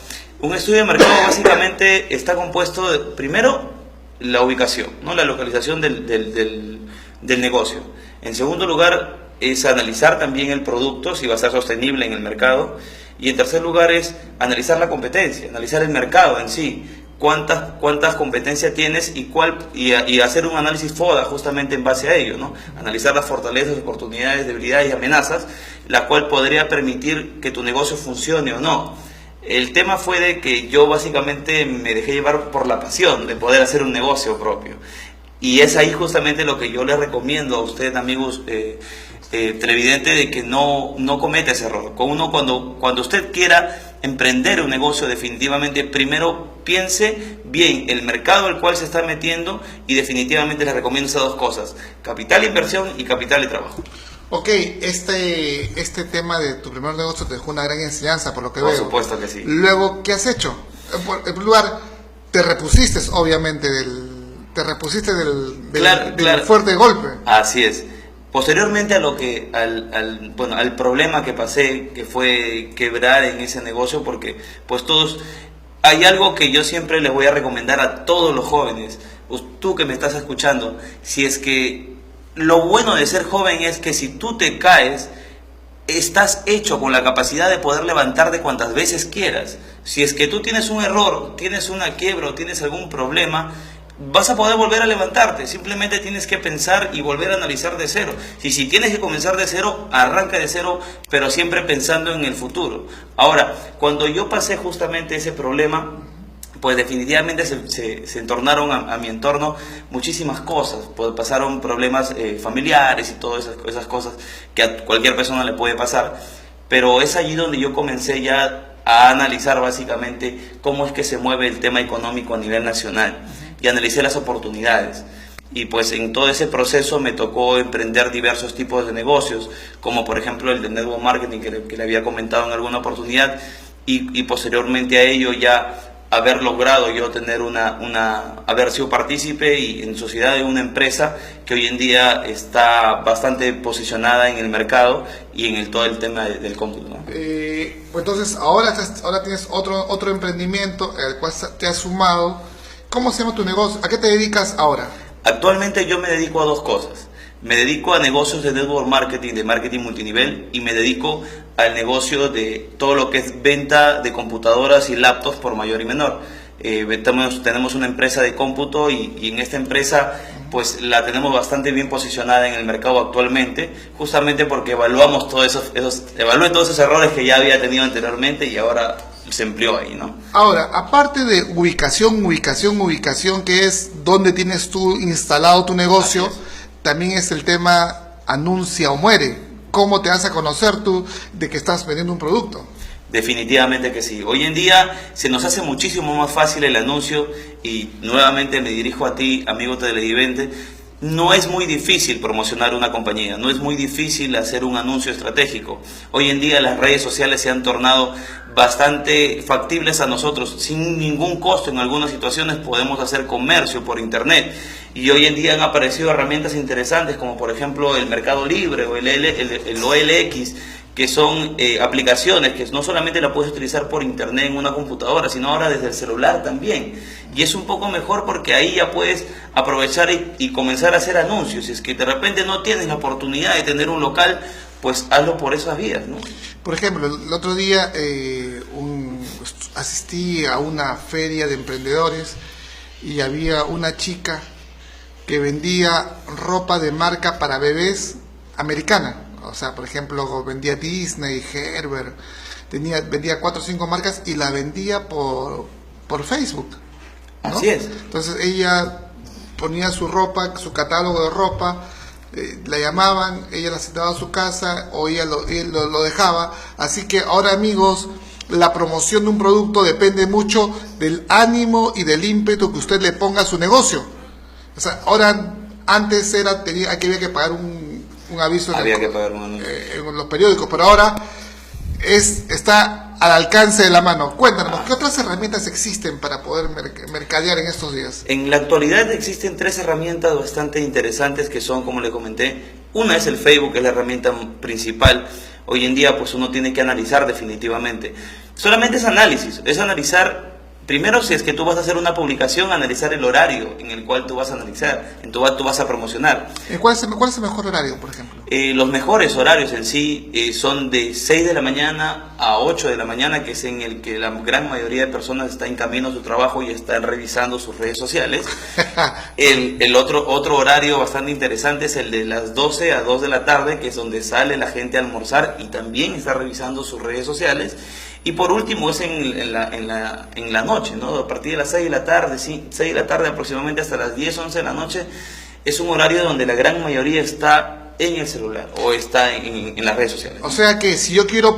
Un estudio de mercado básicamente está compuesto de, primero, la ubicación, ¿no? La localización del negocio. En segundo lugar, es analizar también el producto, si va a ser sostenible en el mercado. Y en tercer lugar es analizar la competencia, analizar el mercado en sí. Cuántas competencias tienes y hacer un análisis FODA justamente en base a ello, ¿no? Analizar las fortalezas, oportunidades, debilidades y amenazas, la cual podría permitir que tu negocio funcione o no. El tema fue de que yo básicamente me dejé llevar por la pasión de poder hacer un negocio propio. Y es ahí justamente lo que yo les recomiendo a ustedes, amigos televidentes, de que no cometa ese error. Cuando usted quiera emprender un negocio, definitivamente primero piense bien el mercado al cual se está metiendo y definitivamente les recomiendo esas 2 cosas: capital de inversión y capital de trabajo. Ok, este tema de tu primer negocio te dejó una gran enseñanza, por lo que veo. Por supuesto que sí. Luego, ¿qué has hecho? En primer lugar, te repusiste, obviamente, del fuerte golpe. Así es. Posteriormente al problema que pasé, que fue quebrar en ese negocio, porque pues hay algo que yo siempre les voy a recomendar a todos los jóvenes, tú que me estás escuchando, si es que lo bueno de ser joven es que si tú te caes, estás hecho con la capacidad de poder levantarte cuantas veces quieras. Si es que tú tienes un error, tienes una quiebra o tienes algún problema, vas a poder volver a levantarte. Simplemente tienes que pensar y volver a analizar de cero. Si tienes que comenzar de cero, arranca de cero, pero siempre pensando en el futuro. Ahora, cuando yo pasé justamente ese problema, pues definitivamente se entornaron a mi entorno muchísimas cosas. Pues pasaron problemas familiares y todas esas cosas que a cualquier persona le puede pasar. pero es allí donde yo comencé ya a analizar básicamente cómo es que se mueve el tema económico a nivel nacional y analicé las oportunidades. Y pues en todo ese proceso me tocó emprender diversos tipos de negocios, como por ejemplo el de network marketing que le había comentado en alguna oportunidad, y posteriormente a ello ya haber logrado yo tener haber sido partícipe y en sociedad de una empresa que hoy en día está bastante posicionada en el mercado y en todo el tema del cómputo, ¿no? Pues entonces ahora tienes otro emprendimiento al cual te has sumado. ¿Cómo se llama tu negocio? ¿A qué te dedicas ahora? Actualmente yo me dedico a dos cosas. Me dedico a negocios de network marketing, de marketing multinivel, y me dedico al negocio de todo lo que es venta de computadoras y laptops por mayor y menor. Tenemos una empresa de cómputo y en esta empresa pues la tenemos bastante bien posicionada en el mercado actualmente, justamente porque evalué todos esos errores que ya había tenido anteriormente y ahora se empleó ahí, ¿no? Ahora, aparte de ubicación, que es donde tienes tú instalado tu negocio, también es el tema anuncia o muere. ¿Cómo te vas a conocer tú de que estás vendiendo un producto? Definitivamente que sí. Hoy en día se nos hace muchísimo más fácil el anuncio y nuevamente me dirijo a ti, amigo televidente. No es muy difícil promocionar una compañía, no es muy difícil hacer un anuncio estratégico. Hoy en día las redes sociales se han tornado bastante factibles a nosotros. Sin ningún costo en algunas situaciones podemos hacer comercio por internet. Y hoy en día han aparecido herramientas interesantes como por ejemplo el Mercado Libre o el OLX, que son aplicaciones que no solamente la puedes utilizar por internet en una computadora, sino ahora desde el celular también. Y es un poco mejor porque ahí ya puedes aprovechar y comenzar a hacer anuncios. Si es que de repente no tienes la oportunidad de tener un local, pues hazlo por esas vías, ¿no? Por ejemplo, el otro día asistí a una feria de emprendedores y había una chica que vendía ropa de marca para bebés americana. O sea, por ejemplo, vendía Disney, Gerber, vendía 4 o 5 marcas y la vendía por Facebook, ¿no? Así es. Entonces ella ponía su ropa, su catálogo de ropa, la llamaban, ella la citaba a su casa o ella lo dejaba. Así que ahora, amigos, la promoción de un producto depende mucho del ánimo y del ímpetu que usted le ponga a su negocio. O sea, ahora, antes había que pagar un aviso en los periódicos, pero ahora está al alcance de la mano. Cuéntanos, ¿qué otras herramientas existen para poder mercadear en estos días? En la actualidad existen 3 herramientas bastante interesantes que son, como le comenté, una es el Facebook, que es la herramienta principal. Hoy en día pues uno tiene que analizar definitivamente. Solamente es analizar. Primero, si es que tú vas a hacer una publicación, analizar el horario en el cual tú vas a analizar, tú vas a promocionar. ¿Cuál es el mejor horario, por ejemplo? Los mejores horarios en sí son de 6 de la mañana a 8 de la mañana, que es en el que la gran mayoría de personas está en camino a su trabajo y están revisando sus redes sociales. El otro horario bastante interesante es el de las 12 a 2 de la tarde, que es donde sale la gente a almorzar y también está revisando sus redes sociales. Y por último es en la noche, ¿no? A partir de las 6 de la tarde, 6 de la tarde aproximadamente hasta las 10, 11 de la noche, es un horario donde la gran mayoría está en el celular o está en las redes sociales. O sea que si yo quiero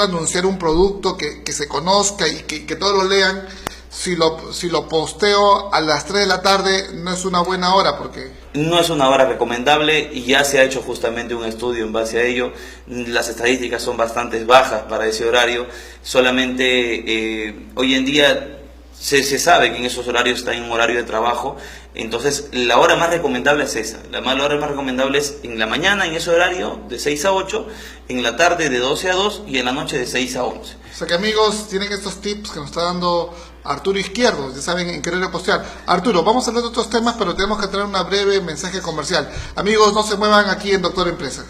anunciar un producto que se conozca y que todos lo lean, si lo posteo a las 3 de la tarde no es una buena hora, porque no es una hora recomendable y ya se ha hecho justamente un estudio en base a ello. Las estadísticas son bastante bajas para ese horario. Solamente hoy en día se sabe que en esos horarios está en un horario de trabajo. Entonces la hora más recomendable es esa. La hora más recomendable es en la mañana en ese horario de 6 a 8, en la tarde de 12 a 2 y en la noche de 6 a 11. O sea que, amigos, tienen estos tips que nos está dando Arturo Izquierdo, ya saben en qué horario postear. Arturo, vamos a hablar de otros temas, pero tenemos que tener una breve mensaje comercial. Amigos, no se muevan aquí en Doctor Empresa.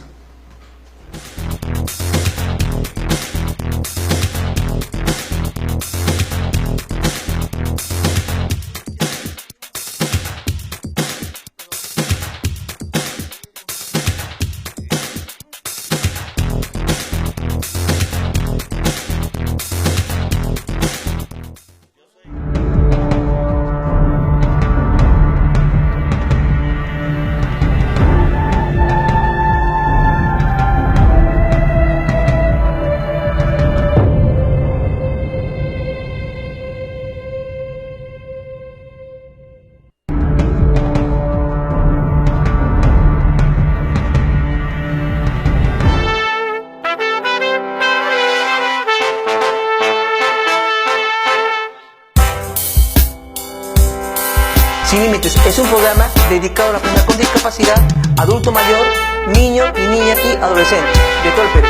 Sin Límites es un programa dedicado a la persona con discapacidad, adulto mayor, niño y niña y adolescente de todo el Perú.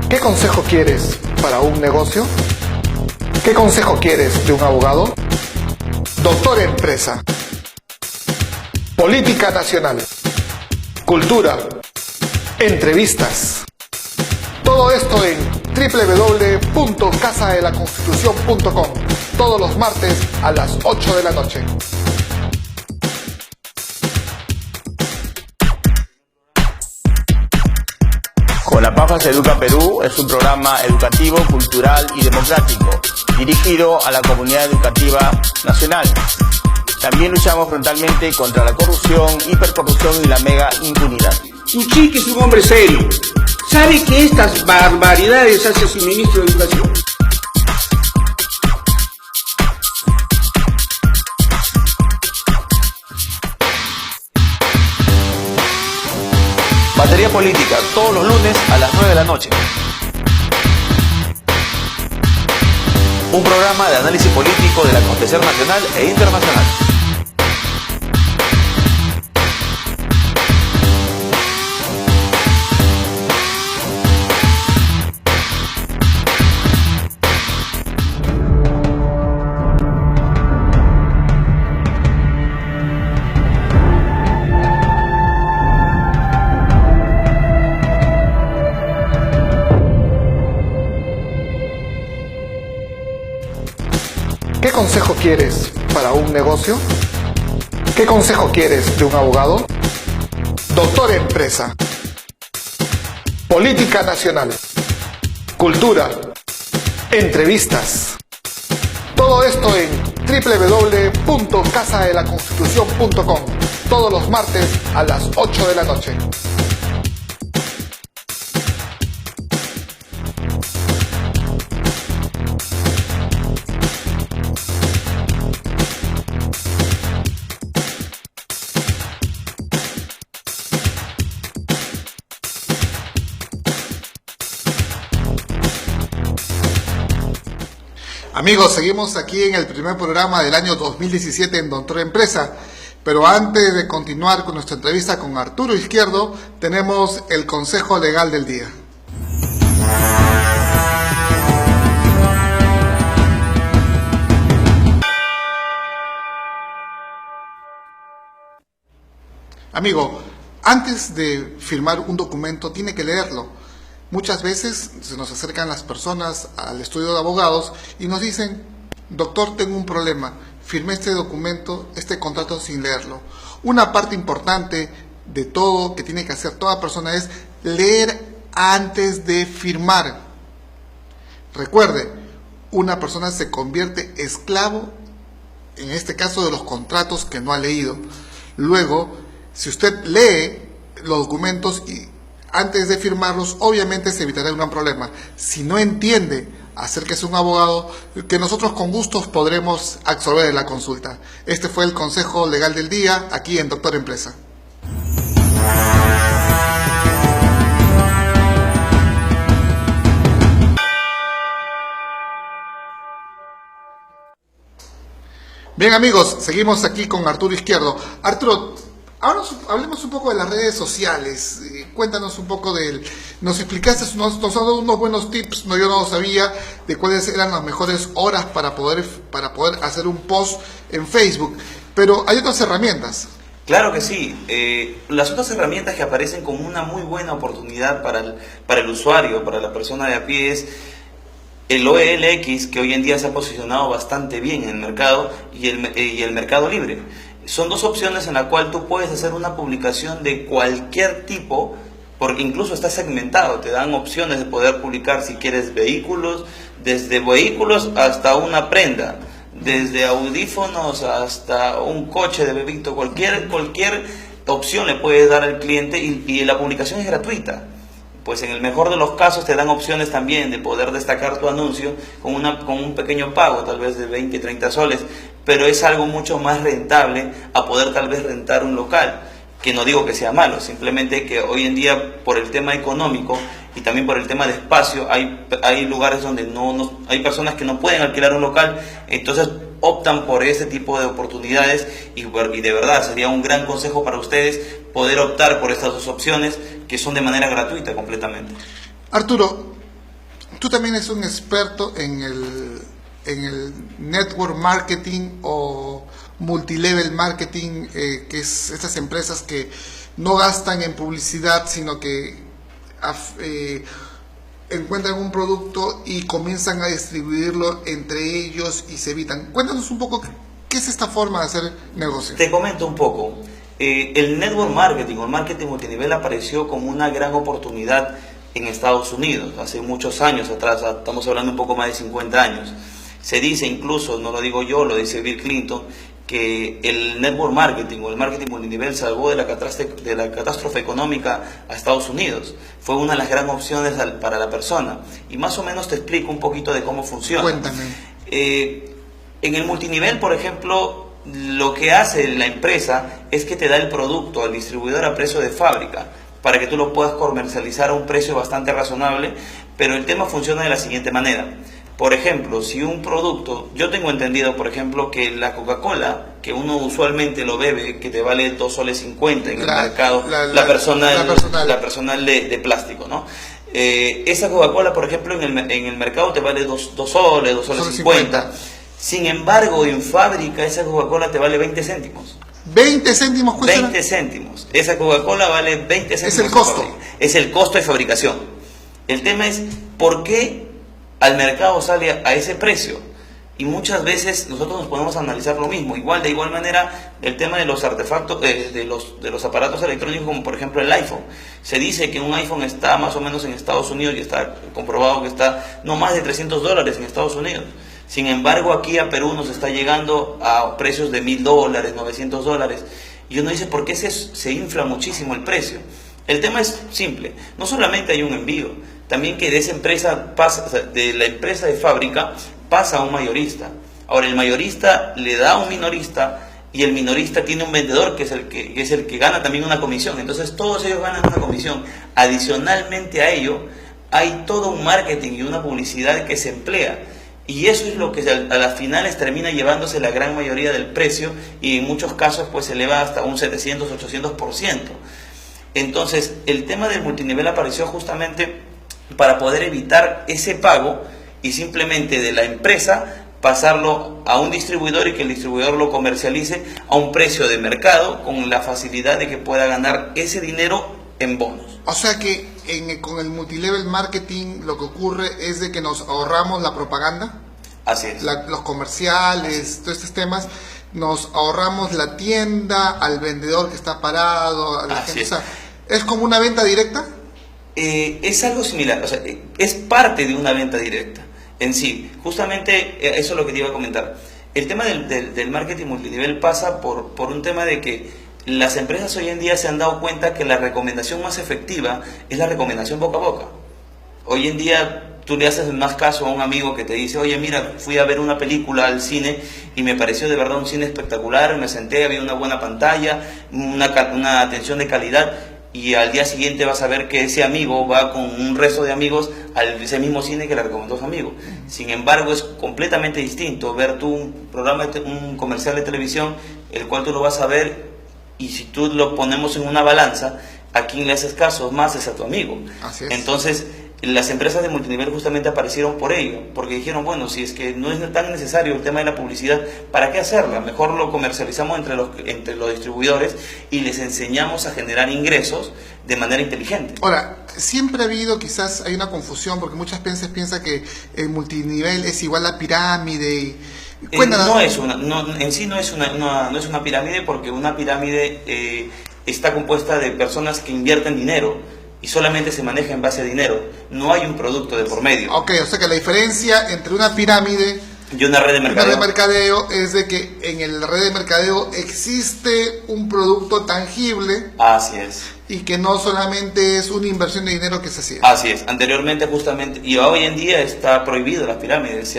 ¿Qué consejo quieres para un negocio? ¿Qué consejo quieres de un abogado? Doctor Empresa. Política nacional. Cultura. Entrevistas. Todo esto en www.casadelaconstitucion.com, todos los martes a las 8 de la noche. Con la PAFA se educa Perú es un programa educativo, cultural y democrático, dirigido a la comunidad educativa nacional. También luchamos frontalmente contra la corrupción, hipercorrupción y la mega impunidad. Su chico es un hombre serio. ¿Sabe que estas barbaridades hace su ministro de Educación? Batería Política, todos los lunes a las 9 de la noche. Un programa de análisis político del acontecer nacional e internacional. ¿Qué consejo quieres para un negocio? ¿Qué consejo quieres de un abogado? Doctor Empresa. Política nacional. Cultura. Entrevistas. Todo esto en www.casadelaconstitucion.com, todos los martes a las 8 de la noche. Amigos, seguimos aquí en el primer programa del año 2017 en Doctor Empresa, pero antes de continuar con nuestra entrevista con Arturo Izquierdo, tenemos el consejo legal del día. Amigo, antes de firmar un documento tiene que leerlo. Muchas veces se nos acercan las personas al estudio de abogados y nos dicen: doctor, tengo un problema, firmé este documento, este contrato sin leerlo. Una parte importante de todo que tiene que hacer toda persona es leer antes de firmar. Recuerde, una persona se convierte esclavo, en este caso de los contratos que no ha leído. Luego, si usted lee los documentos y antes de firmarlos, obviamente se evitará un gran problema. Si no entiende, acérquese a un abogado que nosotros con gustos podremos absorber en la consulta. Este fue el consejo legal del día, aquí en Doctor Empresa. Bien amigos, seguimos aquí con Arturo Izquierdo. Arturo, ahora hablemos un poco de las redes sociales. Cuéntanos un poco nos explicaste, nos has dado unos buenos tips, yo no sabía de cuáles eran las mejores horas para poder hacer un post en Facebook, pero hay otras herramientas. Claro que sí. Las otras herramientas que aparecen como una muy buena oportunidad para el usuario, para la persona de a pie, es el OLX, que hoy en día se ha posicionado bastante bien en el mercado, y el Mercado Libre. Son dos opciones en las cuales tú puedes hacer una publicación de cualquier tipo, porque incluso está segmentado, te dan opciones de poder publicar si quieres vehículos, desde vehículos hasta una prenda, desde audífonos hasta un coche de bebito, cualquier opción le puedes dar al cliente y la publicación es gratuita. pues en el mejor de los casos te dan opciones también de poder destacar tu anuncio con un pequeño pago, tal vez de 20, 30 soles, pero es algo mucho más rentable a poder tal vez rentar un local, que no digo que sea malo, simplemente que hoy en día por el tema económico y también por el tema de espacio, hay lugares donde hay personas que no pueden alquilar un local, entonces optan por ese tipo de oportunidades y de verdad sería un gran consejo para ustedes poder optar por estas dos opciones que son de manera gratuita completamente. Arturo, tú también eres un experto en el network marketing o multilevel marketing, que es estas empresas que no gastan en publicidad, sino que encuentran un producto y comienzan a distribuirlo entre ellos y se evitan. Cuéntanos un poco qué es esta forma de hacer negocio. Te comento un poco. El network marketing o el marketing multinivel apareció como una gran oportunidad en Estados Unidos hace muchos años atrás, estamos hablando un poco más de 50 años. Se dice incluso, no lo digo yo, lo dice Bill Clinton, que el network marketing o el marketing multinivel salvó de la catástrofe económica a Estados Unidos. Fue una de las grandes opciones para la persona. Y más o menos te explico un poquito de cómo funciona. Cuéntame. En el multinivel, por ejemplo, lo que hace la empresa es que te da el producto al distribuidor a precio de fábrica para que tú lo puedas comercializar a un precio bastante razonable, pero el tema funciona de la siguiente manera. Por ejemplo, si un producto, yo tengo entendido, por ejemplo, que la Coca-Cola, que uno usualmente lo bebe, que te vale 2 soles 50 en el mercado, la personal de plástico, ¿no? Esa Coca-Cola, por ejemplo, en el mercado te vale 2 soles, 2 soles 50. Sin embargo, en fábrica esa Coca-Cola te vale 20 céntimos. ¿20 céntimos cuesta? 20 céntimos. Esa Coca-Cola vale 20 céntimos. Es el costo. Es el costo de fabricación. El tema es, ¿por qué al mercado sale a ese precio? Y muchas veces nosotros nos podemos analizar lo mismo. De igual manera, el tema de los artefactos, de los aparatos electrónicos, como por ejemplo el iPhone. Se dice que un iPhone está más o menos en Estados Unidos, y está comprobado que está no más de $300 en Estados Unidos. Sin embargo, aquí a Perú nos está llegando a precios de $1,000, $900. Y uno dice, ¿por qué se infla muchísimo el precio? El tema es simple. No solamente hay un envío, también que de esa empresa pasa, de la empresa de fábrica pasa a un mayorista. Ahora el mayorista le da a un minorista y el minorista tiene un vendedor que es el que gana también una comisión. Entonces todos ellos ganan una comisión. Adicionalmente a ello hay todo un marketing y una publicidad que se emplea. Y eso es lo que a las finales termina llevándose la gran mayoría del precio y en muchos casos pues se eleva hasta un 700-800%. Entonces el tema del multinivel apareció justamente para poder evitar ese pago y simplemente de la empresa pasarlo a un distribuidor y que el distribuidor lo comercialice a un precio de mercado con la facilidad de que pueda ganar ese dinero en bonos. O sea que con el multilevel marketing lo que ocurre es de que nos ahorramos la propaganda. Así es. Los comerciales, todos estos temas, nos ahorramos la tienda, al vendedor que está parado, a la gente. O sea, ¿es como una venta directa? Es algo similar, o sea, es parte de una venta directa en sí. Justamente eso es lo que te iba a comentar. El tema del marketing multinivel pasa por un tema de que las empresas hoy en día se han dado cuenta que la recomendación más efectiva es la recomendación boca a boca. Hoy en día tú le haces más caso a un amigo que te dice, oye, mira, fui a ver una película al cine y me pareció de verdad un cine espectacular, me senté, había una buena pantalla, una atención de calidad, y al día siguiente vas a ver que ese amigo va con un resto de amigos a ese mismo cine que le recomendó su amigo. Sin embargo, es completamente distinto ver tú un comercial de televisión, el cual tú lo vas a ver, y si tú lo ponemos en una balanza, a quien le haces caso más es a tu amigo. Así es. Entonces, las empresas de multinivel justamente aparecieron por ello, porque dijeron, bueno, si es que no es tan necesario el tema de la publicidad, ¿para qué hacerla? Mejor lo comercializamos entre los distribuidores y les enseñamos a generar ingresos de manera inteligente. Ahora, siempre ha habido, quizás hay una confusión, porque muchas veces piensan que el multinivel es igual a pirámide. En sí no es una pirámide, porque una pirámide está compuesta de personas que invierten dinero y solamente se maneja en base a dinero. No hay un producto de por medio. Ok, o sea que la diferencia entre una pirámide y una red de mercadeo es de que en la red de mercadeo existe un producto tangible. Así es. y que no solamente es una inversión de dinero que se hacía. Así es, anteriormente justamente, y hoy en día está prohibido las pirámides,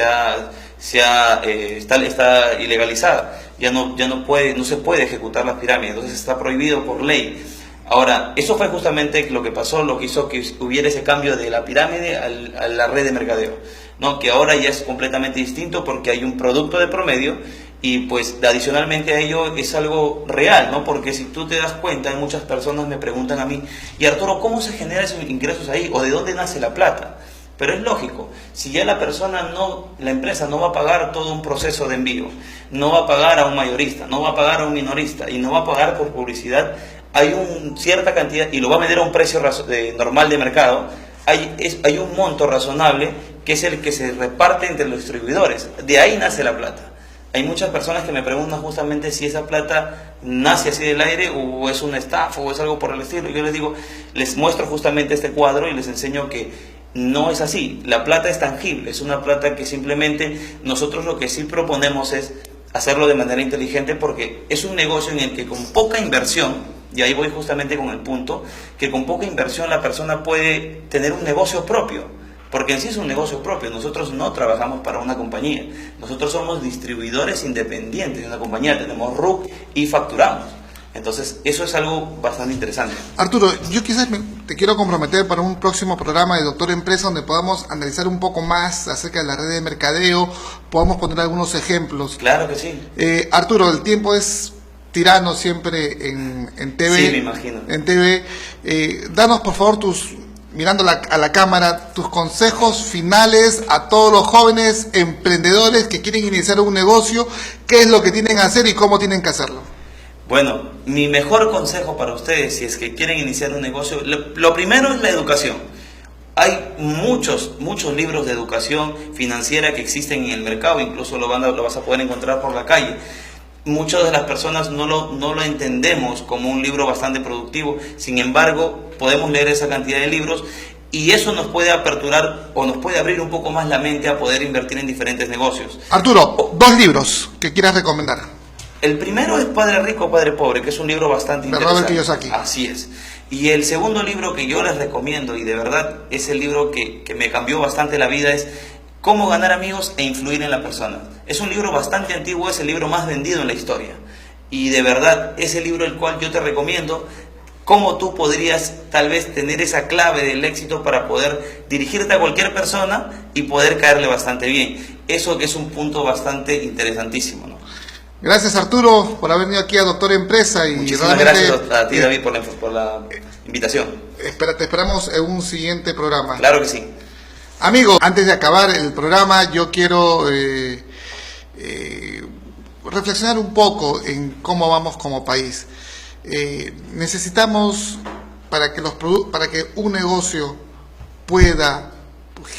está ilegalizada, no se puede ejecutar las pirámides, entonces está prohibido por ley. Ahora, eso fue justamente lo que pasó, lo que hizo que hubiera ese cambio de la pirámide a la red de mercadeo, ¿no? Que ahora ya es completamente distinto porque hay un producto de promedio y pues adicionalmente a ello es algo real, ¿no? Porque si tú te das cuenta, muchas personas me preguntan a mí, y Arturo, ¿cómo se generan esos ingresos ahí? ¿O de dónde nace la plata? Pero es lógico, si ya la empresa no va a pagar todo un proceso de envío, no va a pagar a un mayorista, no va a pagar a un minorista y no va a pagar por publicidad, hay cierta cantidad, y lo va a vender a un precio normal de mercado, hay un monto razonable que es el que se reparte entre los distribuidores. De ahí nace la plata. Hay muchas personas que me preguntan justamente si esa plata nace así del aire o es una estafa o es algo por el estilo. Yo les digo, les muestro justamente este cuadro y les enseño que no es así. La plata es tangible, es una plata que simplemente nosotros lo que sí proponemos es hacerlo de manera inteligente, porque es un negocio en el que con poca inversión, y ahí voy justamente con el punto, que con poca inversión la persona puede tener un negocio propio. Porque en sí es un negocio propio, nosotros no trabajamos para una compañía, nosotros somos distribuidores independientes de una compañía, tenemos RUC y facturamos. Entonces eso es algo bastante interesante. Arturo, yo quizás te quiero comprometer para un próximo programa de Doctor Empresa donde podamos analizar un poco más acerca de la red de mercadeo, podamos poner algunos ejemplos. Claro que sí. Arturo, el tiempo es tirano siempre en TV. Sí, me imagino. En TV. Danos por favor mirando a la cámara, tus consejos finales a todos los jóvenes emprendedores que quieren iniciar un negocio, qué es lo que tienen que hacer y cómo tienen que hacerlo. Bueno, mi mejor consejo para ustedes, si es que quieren iniciar un negocio, lo primero es la educación. Hay muchos libros de educación financiera que existen en el mercado, incluso lo vas a poder encontrar por la calle. Muchas de las personas no lo entendemos como un libro bastante productivo, sin embargo, podemos leer esa cantidad de libros y eso nos puede aperturar o nos puede abrir un poco más la mente a poder invertir en diferentes negocios. Arturo, 2 libros que quieras recomendar. El primero es Padre Rico, Padre Pobre, que es un libro bastante interesante. Robert Kiyosaki. Así es. Y el segundo libro que yo les recomiendo, y de verdad es el libro que me cambió bastante la vida, es Cómo ganar amigos e influir en la persona. Es un libro bastante antiguo, es el libro más vendido en la historia. Y de verdad es el libro el cual yo te recomiendo, cómo tú podrías tal vez tener esa clave del éxito para poder dirigirte a cualquier persona y poder caerle bastante bien. Eso que es un punto bastante interesantísimo, ¿no? Gracias, Arturo, por haber venido aquí a Doctor Empresa. Y muchísimas gracias a ti, David, por la invitación. Te esperamos en un siguiente programa. Claro que sí. Amigos, antes de acabar el programa, yo quiero reflexionar un poco en cómo vamos como país. Necesitamos, para que un negocio pueda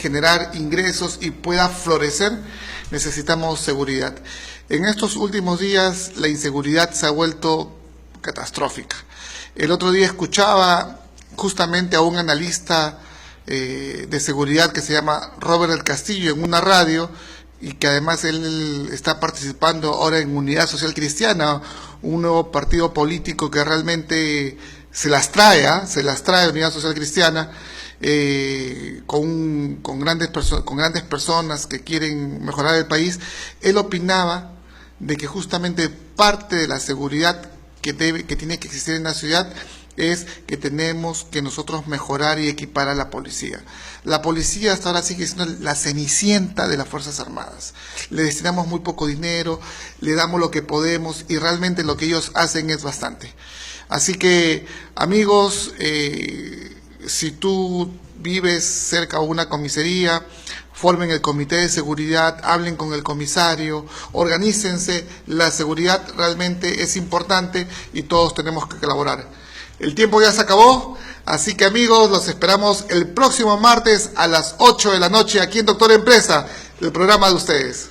generar ingresos y pueda florecer, necesitamos seguridad. En estos últimos días la inseguridad se ha vuelto catastrófica. El otro día escuchaba justamente a un analista de seguridad que se llama Robert del Castillo en una radio, y que además él está participando ahora en Unidad Social Cristiana, un nuevo partido político que realmente se las trae Unidad Social Cristiana, con grandes personas que quieren mejorar el país. Él opinaba de que justamente parte de la seguridad que tiene que existir en la ciudad es que tenemos que nosotros mejorar y equipar a la policía. La policía hasta ahora sigue siendo la cenicienta de las Fuerzas Armadas. Le destinamos muy poco dinero, le damos lo que podemos y realmente lo que ellos hacen es bastante. Así que, amigos, si tú vives cerca de una comisaría, formen el comité de seguridad, hablen con el comisario, organícense. La seguridad realmente es importante y todos tenemos que colaborar. El tiempo ya se acabó, así que amigos, los esperamos el próximo martes a las 8 de la noche aquí en Doctor Empresa, el programa de ustedes.